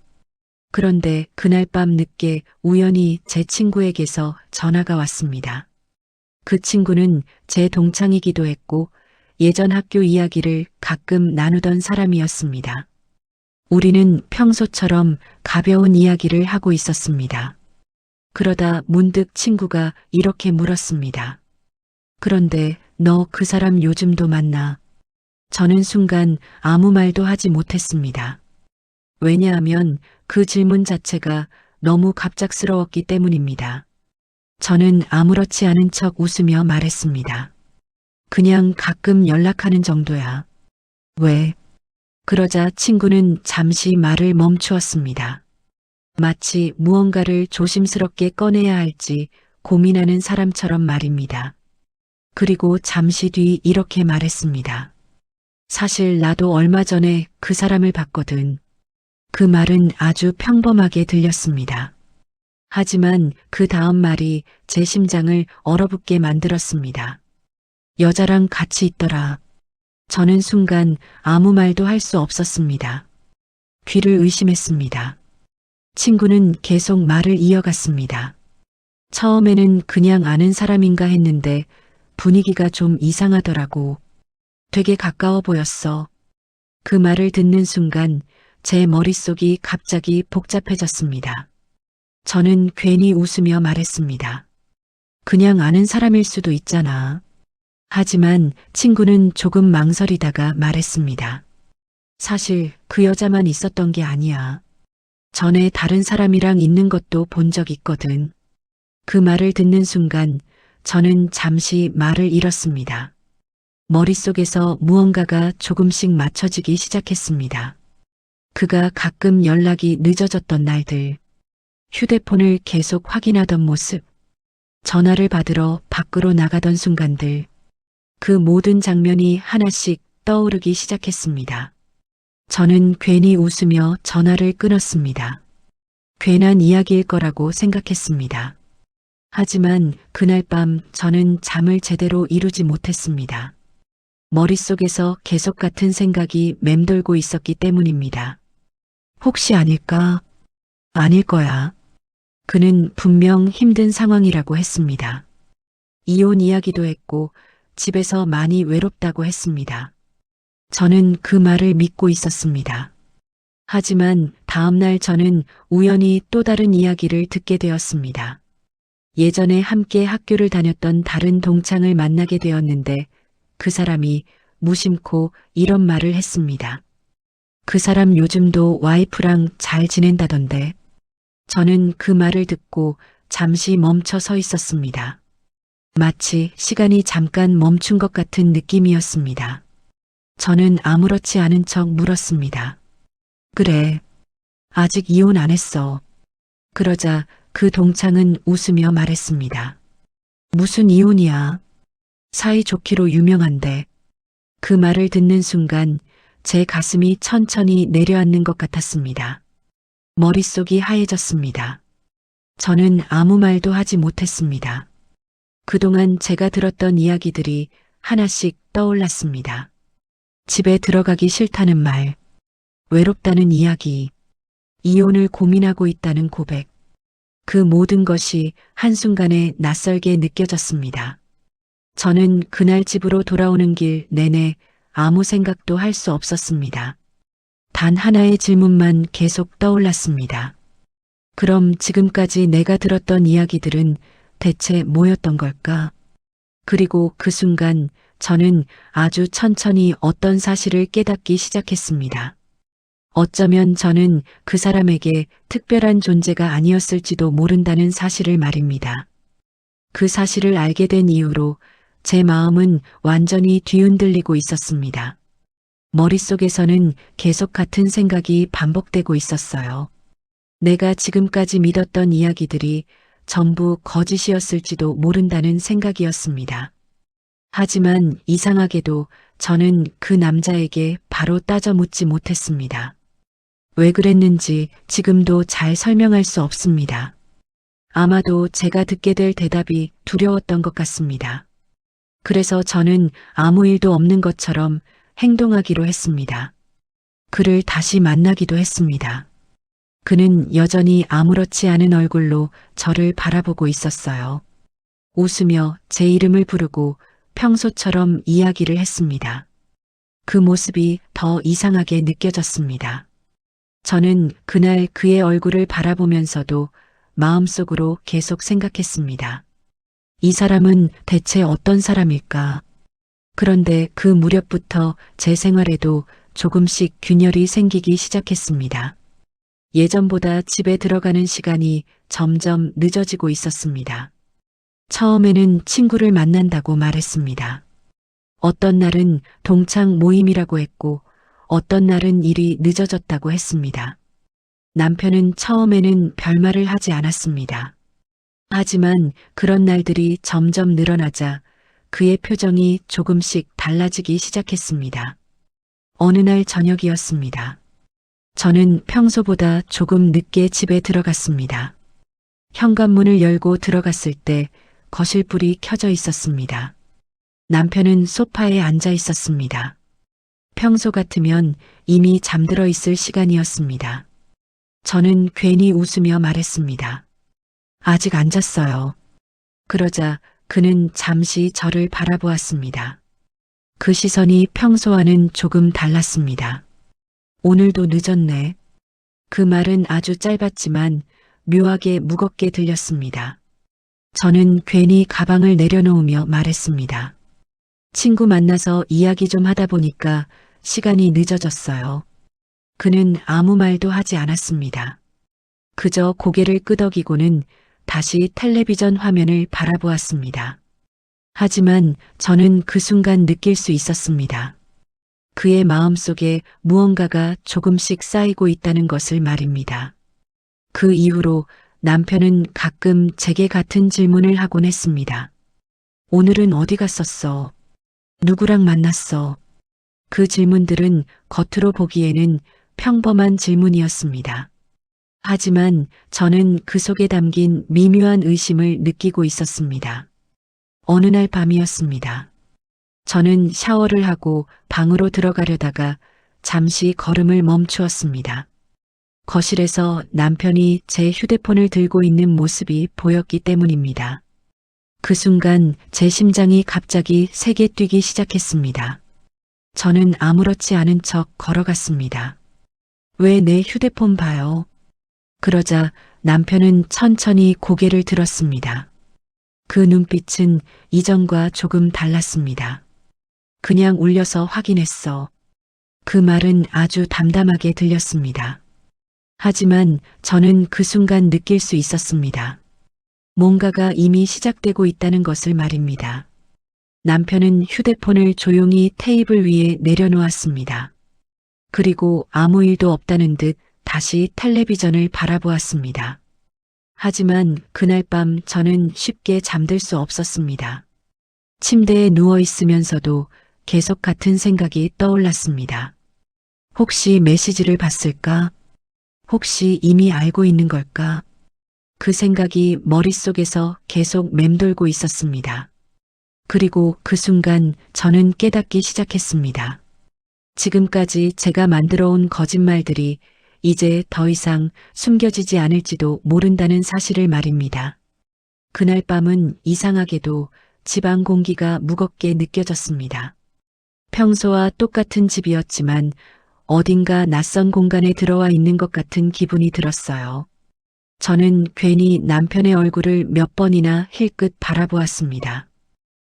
그런데 그날 밤 늦게 우연히 제 친구에게서 전화가 왔습니다. 그 친구는 제 동창이기도 했고 예전 학교 이야기를 가끔 나누던 사람이었습니다. 우리는 평소처럼 가벼운 이야기를 하고 있었습니다. 그러다 문득 친구가 이렇게 물었습니다. 그런데 너 그 사람 요즘도 만나? 저는 순간 아무 말도 하지 못했습니다. 왜냐하면 그 질문 자체가 너무 갑작스러웠기 때문입니다. 저는 아무렇지 않은 척 웃으며 말했습니다. 그냥 가끔 연락하는 정도야. 왜? 그러자 친구는 잠시 말을 멈추었습니다. 마치 무언가를 조심스럽게 꺼내야 할지 고민하는 사람처럼 말입니다. 그리고 잠시 뒤 이렇게 말했습니다. 사실 나도 얼마 전에 그 사람을 봤거든. 그 말은 아주 평범하게 들렸습니다. 하지만 그 다음 말이 제 심장을 얼어붙게 만들었습니다. 여자랑 같이 있더라. 저는 순간 아무 말도 할 수 없었습니다. 귀를 의심했습니다. 친구는 계속 말을 이어갔습니다. 처음에는 그냥 아는 사람인가 했는데 분위기가 좀 이상하더라고. 되게 가까워 보였어. 그 말을 듣는 순간 제 머릿속이 갑자기 복잡해졌습니다. 저는 괜히 웃으며 말했습니다. 그냥 아는 사람일 수도 있잖아. 하지만 친구는 조금 망설이다가 말했습니다. 사실 그 여자만 있었던 게 아니야. 전에 다른 사람이랑 있는 것도 본 적 있거든. 그 말을 듣는 순간 저는 잠시 말을 잃었습니다. 머릿속에서 무언가가 조금씩 맞춰지기 시작했습니다. 그가 가끔 연락이 늦어졌던 날들, 휴대폰을 계속 확인하던 모습, 전화를 받으러 밖으로 나가던 순간들, 그 모든 장면이 하나씩 떠오르기 시작했습니다. 저는 괜히 웃으며 전화를 끊었습니다. 괜한 이야기일 거라고 생각했습니다. 하지만 그날 밤 저는 잠을 제대로 이루지 못했습니다. 머릿속에서 계속 같은 생각이 맴돌고 있었기 때문입니다. 혹시 아닐까? 아닐 거야. 그는 분명 힘든 상황이라고 했습니다. 이혼 이야기도 했고 집에서 많이 외롭다고 했습니다. 저는 그 말을 믿고 있었습니다. 하지만 다음날 저는 우연히 또 다른 이야기를 듣게 되었습니다. 예전에 함께 학교를 다녔던 다른 동창을 만나게 되었는데 그 사람이 무심코 이런 말을 했습니다. 그 사람 요즘도 와이프랑 잘 지낸다던데. 저는 그 말을 듣고 잠시 멈춰 서 있었습니다. 마치 시간이 잠깐 멈춘 것 같은 느낌이었습니다. 저는 아무렇지 않은 척 물었습니다. 그래, 아직 이혼 안 했어. 그러자 그 동창은 웃으며 말했습니다. 무슨 이혼이야? 사이 좋기로 유명한데. 그 말을 듣는 순간 제 가슴이 천천히 내려앉는 것 같았습니다. 머릿속이 하얘졌습니다. 저는 아무 말도 하지 못했습니다. 그동안 제가 들었던 이야기들이 하나씩 떠올랐습니다. 집에 들어가기 싫다는 말, 외롭다는 이야기, 이혼을 고민하고 있다는 고백. 그 모든 것이 한순간에 낯설게 느껴졌습니다. 저는 그날 집으로 돌아오는 길 내내 아무 생각도 할 수 없었습니다. 단 하나의 질문만 계속 떠올랐습니다. 그럼 지금까지 내가 들었던 이야기들은 대체 뭐였던 걸까? 그리고 그 순간 저는 아주 천천히 어떤 사실을 깨닫기 시작했습니다. 어쩌면 저는 그 사람에게 특별한 존재가 아니었을지도 모른다는 사실을 말입니다. 그 사실을 알게 된 이후로 제 마음은 완전히 뒤흔들리고 있었습니다. 머릿속에서는 계속 같은 생각이 반복되고 있었어요. 내가 지금까지 믿었던 이야기들이 전부 거짓이었을지도 모른다는 생각이었습니다. 하지만 이상하게도 저는 그 남자에게 바로 따져 묻지 못했습니다. 왜 그랬는지 지금도 잘 설명할 수 없습니다. 아마도 제가 듣게 될 대답이 두려웠던 것 같습니다. 그래서 저는 아무 일도 없는 것처럼 행동하기로 했습니다. 그를 다시 만나기도 했습니다. 그는 여전히 아무렇지 않은 얼굴로 저를 바라보고 있었어요. 웃으며 제 이름을 부르고 평소처럼 이야기를 했습니다. 그 모습이 더 이상하게 느껴졌습니다. 저는 그날 그의 얼굴을 바라보면서도 마음속으로 계속 생각했습니다. 이 사람은 대체 어떤 사람일까? 그런데 그 무렵부터 제 생활에도 조금씩 균열이 생기기 시작했습니다. 예전보다 집에 들어가는 시간이 점점 늦어지고 있었습니다. 처음에는 친구를 만난다고 말했습니다. 어떤 날은 동창 모임이라고 했고 어떤 날은 일이 늦어졌다고 했습니다. 남편은 처음에는 별말을 하지 않았습니다. 하지만 그런 날들이 점점 늘어나자 그의 표정이 조금씩 달라지기 시작했습니다. 어느 날 저녁이었습니다. 저는 평소보다 조금 늦게 집에 들어갔습니다. 현관문을 열고 들어갔을 때 거실 불이 켜져 있었습니다. 남편은 소파에 앉아 있었습니다. 평소 같으면 이미 잠들어 있을 시간이었습니다. 저는 괜히 웃으며 말했습니다. 아직 안 잤어요. 그러자 그는 잠시 저를 바라보았습니다. 그 시선이 평소와는 조금 달랐습니다. 오늘도 늦었네. 그 말은 아주 짧았지만 묘하게 무겁게 들렸습니다. 저는 괜히 가방을 내려놓으며 말했습니다. 친구 만나서 이야기 좀 하다 보니까 시간이 늦어졌어요. 그는 아무 말도 하지 않았습니다. 그저 고개를 끄덕이고는 다시 텔레비전 화면을 바라보았습니다. 하지만 저는 그 순간 느낄 수 있었습니다. 그의 마음속에 무언가가 조금씩 쌓이고 있다는 것을 말입니다. 그 이후로 남편은 가끔 제게 같은 질문을 하곤 했습니다. 오늘은 어디 갔었어? 누구랑 만났어? 그 질문들은 겉으로 보기에는 평범한 질문이었습니다. 하지만 저는 그 속에 담긴 미묘한 의심을 느끼고 있었습니다. 어느 날 밤이었습니다. 저는 샤워를 하고 방으로 들어가려다가 잠시 걸음을 멈추었습니다. 거실에서 남편이 제 휴대폰을 들고 있는 모습이 보였기 때문입니다. 그 순간 제 심장이 갑자기 세게 뛰기 시작했습니다. 저는 아무렇지 않은 척 걸어갔습니다. 왜 내 휴대폰 봐요? 그러자 남편은 천천히 고개를 들었습니다. 그 눈빛은 이전과 조금 달랐습니다. 그냥 울려서 확인했어. 그 말은 아주 담담하게 들렸습니다. 하지만 저는 그 순간 느낄 수 있었습니다. 뭔가가 이미 시작되고 있다는 것을 말입니다. 남편은 휴대폰을 조용히 테이블 위에 내려놓았습니다. 그리고 아무 일도 없다는 듯 다시 텔레비전을 바라보았습니다. 하지만 그날 밤 저는 쉽게 잠들 수 없었습니다. 침대에 누워 있으면서도 계속 같은 생각이 떠올랐습니다. 혹시 메시지를 봤을까? 혹시 이미 알고 있는 걸까? 그 생각이 머릿속에서 계속 맴돌고 있었습니다. 그리고 그 순간 저는 깨닫기 시작했습니다. 지금까지 제가 만들어 온 거짓말들이 이제 더 이상 숨겨지지 않을지도 모른다는 사실을 말입니다. 그날 밤은 이상하게도 집안 공기가 무겁게 느껴졌습니다. 평소와 똑같은 집이었지만 어딘가 낯선 공간에 들어와 있는 것 같은 기분이 들었어요. 저는 괜히 남편의 얼굴을 몇 번이나 힐끗 바라보았습니다.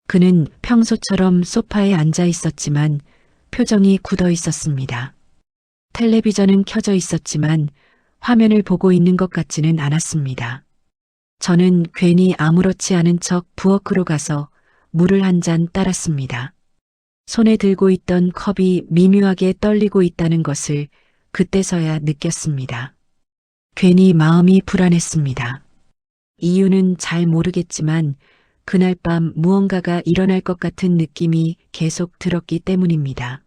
그는 평소처럼 소파에 앉아 있었지만 표정이 굳어 있었습니다. 텔레비전은 켜져 있었지만 화면을 보고 있는 것 같지는 않았습니다. 저는 괜히 아무렇지 않은 척 부엌으로 가서 물을 한 잔 따랐습니다. 손에 들고 있던 컵이 미묘하게 떨리고 있다는 것을 그때서야 느꼈습니다. 괜히 마음이 불안했습니다. 이유는 잘 모르겠지만 그날 밤 무언가가 일어날 것 같은 느낌이 계속 들었기 때문입니다.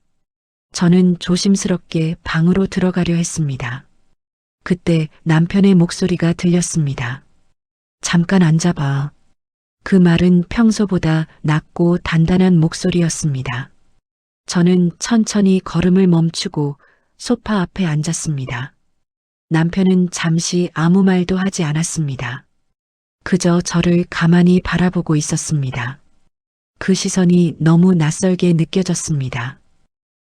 저는 조심스럽게 방으로 들어가려 했습니다. 그때 남편의 목소리가 들렸습니다. 잠깐 앉아봐. 그 말은 평소보다 낮고 단단한 목소리였습니다. 저는 천천히 걸음을 멈추고 소파 앞에 앉았습니다. 남편은 잠시 아무 말도 하지 않았습니다. 그저 저를 가만히 바라보고 있었습니다. 그 시선이 너무 낯설게 느껴졌습니다.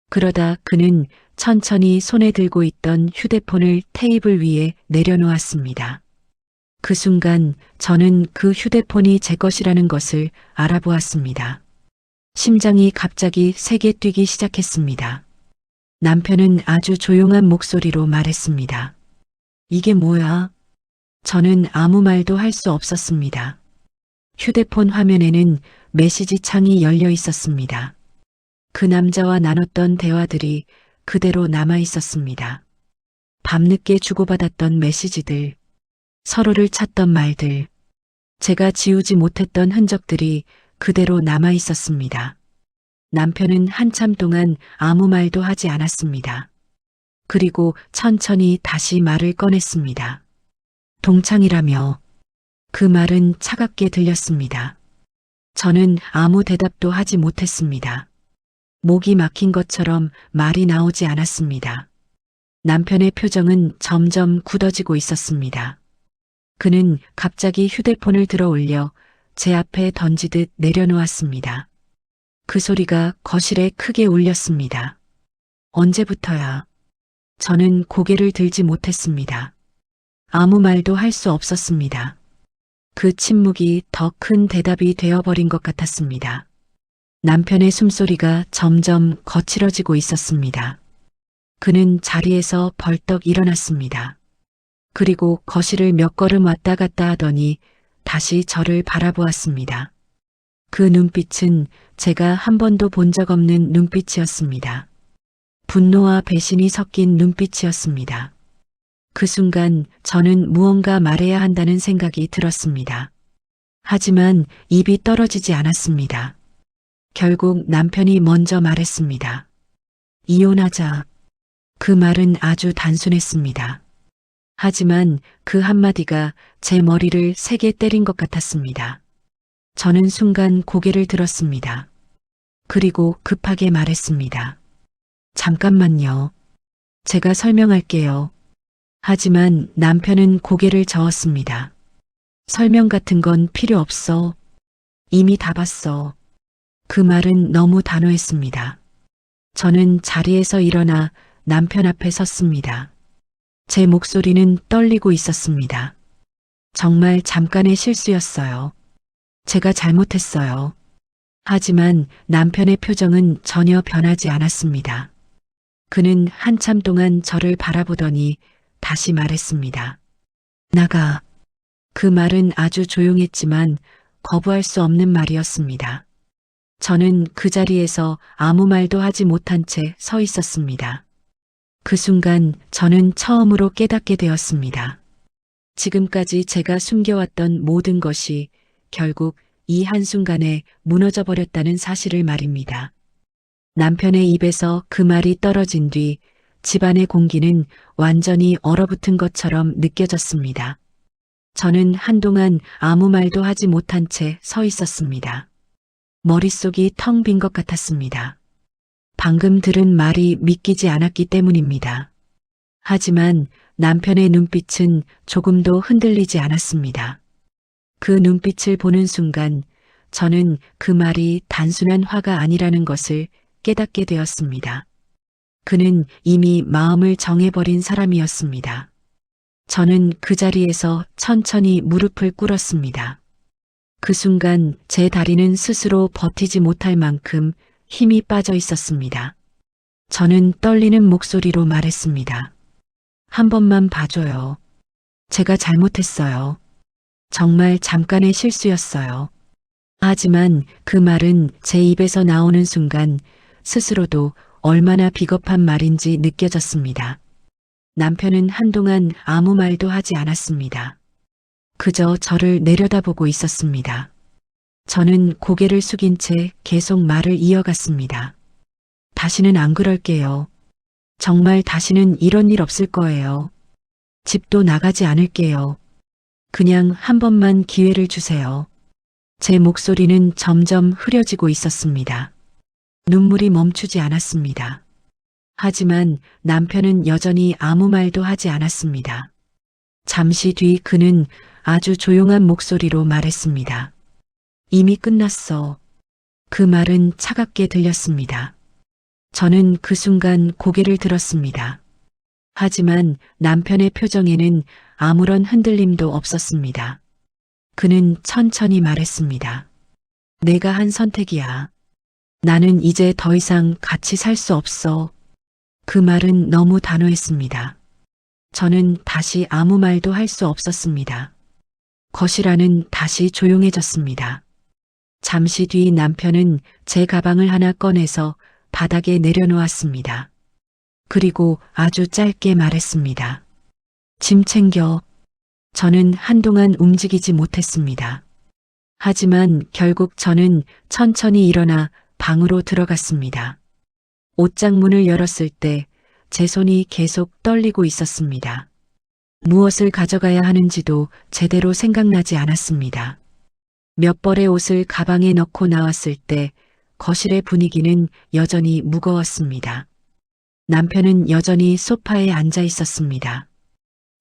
그러다 그는 천천히 손에 들고 있던 휴대폰을 테이블 위에 내려놓았습니다. 그 순간 저는 그 휴대폰이 제 것이라는 것을 알아보았습니다. 심장이 갑자기 세게 뛰기 시작했습니다. 남편은 아주 조용한 목소리로 말했습니다. 이게 뭐야? 저는 아무 말도 할 수 없었습니다. 휴대폰 화면에는 메시지 창이 열려 있었습니다. 그 남자와 나눴던 대화들이 그대로 남아 있었습니다. 밤늦게 주고받았던 메시지들, 서로를 찾던 말들, 제가 지우지 못했던 흔적들이 그대로 남아 있었습니다. 남편은 한참 동안 아무 말도 하지 않았습니다. 그리고 천천히 다시 말을 꺼냈습니다. 동창이라며. 그 말은 차갑게 들렸습니다. 저는 아무 대답도 하지 못했습니다. 목이 막힌 것처럼 말이 나오지 않았습니다. 남편의 표정은 점점 굳어지고 있었습니다. 그는 갑자기 휴대폰을 들어 올려 제 앞에 던지듯 내려놓았습니다. 그 소리가 거실에 크게 울렸습니다. 언제부터야? 저는 고개를 들지 못했습니다. 아무 말도 할 수 없었습니다. 그 침묵이 더 큰 대답이 되어버린 것 같았습니다. 남편의 숨소리가 점점 거칠어지고 있었습니다. 그는 자리에서 벌떡 일어났습니다. 그리고 거실을 몇 걸음 왔다 갔다 하더니 다시 저를 바라보았습니다. 그 눈빛은 제가 한 번도 본 적 없는 눈빛이었습니다. 분노와 배신이 섞인 눈빛이었습니다. 그 순간 저는 무언가 말해야 한다는 생각이 들었습니다. 하지만 입이 떨어지지 않았습니다. 결국 남편이 먼저 말했습니다. 이혼하자. 그 말은 아주 단순했습니다. 하지만 그 한마디가 제 머리를 세게 때린 것 같았습니다. 저는 순간 고개를 들었습니다. 그리고 급하게 말했습니다. 잠깐만요. 제가 설명할게요. 하지만 남편은 고개를 저었습니다. 설명 같은 건 필요 없어. 이미 다 봤어. 그 말은 너무 단호했습니다. 저는 자리에서 일어나 남편 앞에 섰습니다. 제 목소리는 떨리고 있었습니다. 정말 잠깐의 실수였어요. 제가 잘못했어요. 하지만 남편의 표정은 전혀 변하지 않았습니다. 그는 한참 동안 저를 바라보더니 다시 말했습니다. 나가. 그 말은 아주 조용했지만 거부할 수 없는 말이었습니다. 저는 그 자리에서 아무 말도 하지 못한 채 서 있었습니다. 그 순간 저는 처음으로 깨닫게 되었습니다. 지금까지 제가 숨겨왔던 모든 것이 결국 이 한순간에 무너져 버렸다는 사실을 말입니다. 남편의 입에서 그 말이 떨어진 뒤 집안의 공기는 완전히 얼어붙은 것처럼 느껴졌습니다. 저는 한동안 아무 말도 하지 못한 채 서 있었습니다. 머릿속이 텅 빈 것 같았습니다. 방금 들은 말이 믿기지 않았기 때문입니다. 하지만 남편의 눈빛은 조금도 흔들리지 않았습니다. 그 눈빛을 보는 순간 저는 그 말이 단순한 화가 아니라는 것을 깨닫게 되었습니다. 그는 이미 마음을 정해버린 사람이었습니다. 저는 그 자리에서 천천히 무릎을 꿇었습니다. 그 순간 제 다리는 스스로 버티지 못할 만큼 힘이 빠져 있었습니다. 저는 떨리는 목소리로 말했습니다. 한 번만 봐줘요. 제가 잘못했어요. 정말 잠깐의 실수였어요. 하지만 그 말은 제 입에서 나오는 순간 스스로도 얼마나 비겁한 말인지 느껴졌습니다. 남편은 한동안 아무 말도 하지 않았습니다. 그저 저를 내려다보고 있었습니다. 저는 고개를 숙인 채 계속 말을 이어갔습니다. 다시는 안 그럴게요. 정말 다시는 이런 일 없을 거예요. 집도 나가지 않을게요. 그냥 한 번만 기회를 주세요. 제 목소리는 점점 흐려지고 있었습니다. 눈물이 멈추지 않았습니다. 하지만 남편은 여전히 아무 말도 하지 않았습니다. 잠시 뒤 그는 아주 조용한 목소리로 말했습니다. 이미 끝났어. 그 말은 차갑게 들렸습니다. 저는 그 순간 고개를 들었습니다. 하지만 남편의 표정에는 아무런 흔들림도 없었습니다. 그는 천천히 말했습니다. 내가 한 선택이야. 나는 이제 더 이상 같이 살 수 없어. 그 말은 너무 단호했습니다. 저는 다시 아무 말도 할 수 없었습니다. 거실 안은 다시 조용해졌습니다. 잠시 뒤 남편은 제 가방을 하나 꺼내서 바닥에 내려놓았습니다. 그리고 아주 짧게 말했습니다. 짐 챙겨. 저는 한동안 움직이지 못했습니다. 하지만 결국 저는 천천히 일어나 방으로 들어갔습니다. 옷장 문을 열었을 때 제 손이 계속 떨리고 있었습니다. 무엇을 가져가야 하는지도 제대로 생각나지 않았습니다. 몇 벌의 옷을 가방에 넣고 나왔을 때 거실의 분위기는 여전히 무거웠습니다. 남편은 여전히 소파에 앉아 있었습니다.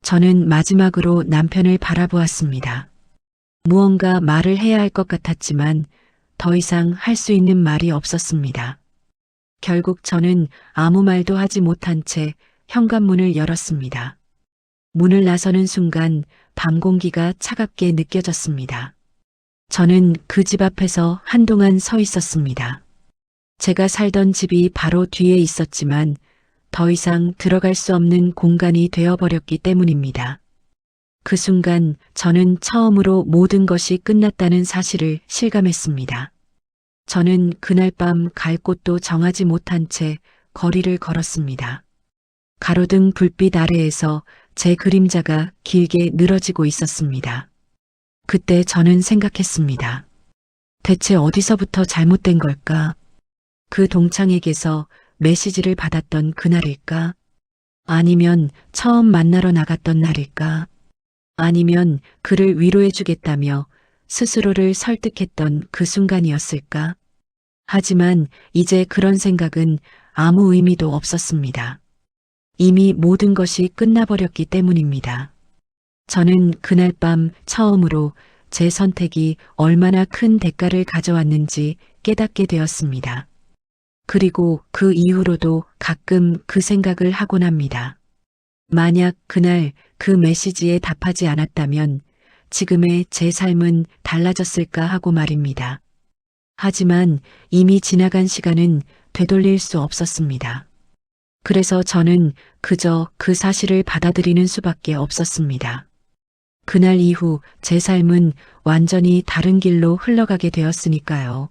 저는 마지막으로 남편을 바라보았습니다. 무언가 말을 해야 할 것 같았지만 더 이상 할 수 있는 말이 없었습니다. 결국 저는 아무 말도 하지 못한 채 현관문을 열었습니다. 문을 나서는 순간 밤 공기가 차갑게 느껴졌습니다. 저는 그 집 앞에서 한동안 서 있었습니다. 제가 살던 집이 바로 뒤에 있었지만 더 이상 들어갈 수 없는 공간이 되어버렸기 때문입니다. 그 순간 저는 처음으로 모든 것이 끝났다는 사실을 실감했습니다. 저는 그날 밤 갈 곳도 정하지 못한 채 거리를 걸었습니다. 가로등 불빛 아래에서 제 그림자가 길게 늘어지고 있었습니다. 그때 저는 생각했습니다. 대체 어디서부터 잘못된 걸까? 그 동창에게서 메시지를 받았던 그날일까? 아니면 처음 만나러 나갔던 날일까? 아니면 그를 위로해주겠다며 스스로를 설득했던 그 순간이었을까? 하지만 이제 그런 생각은 아무 의미도 없었습니다. 이미 모든 것이 끝나버렸기 때문입니다. 저는 그날 밤 처음으로 제 선택이 얼마나 큰 대가를 가져왔는지 깨닫게 되었습니다. 그리고 그 이후로도 가끔 그 생각을 하곤 합니다. 만약 그날 그 메시지에 답하지 않았다면 지금의 제 삶은 달라졌을까 하고 말입니다. 하지만 이미 지나간 시간은 되돌릴 수 없었습니다. 그래서 저는 그저 그 사실을 받아들이는 수밖에 없었습니다. 그날 이후 제 삶은 완전히 다른 길로 흘러가게 되었으니까요.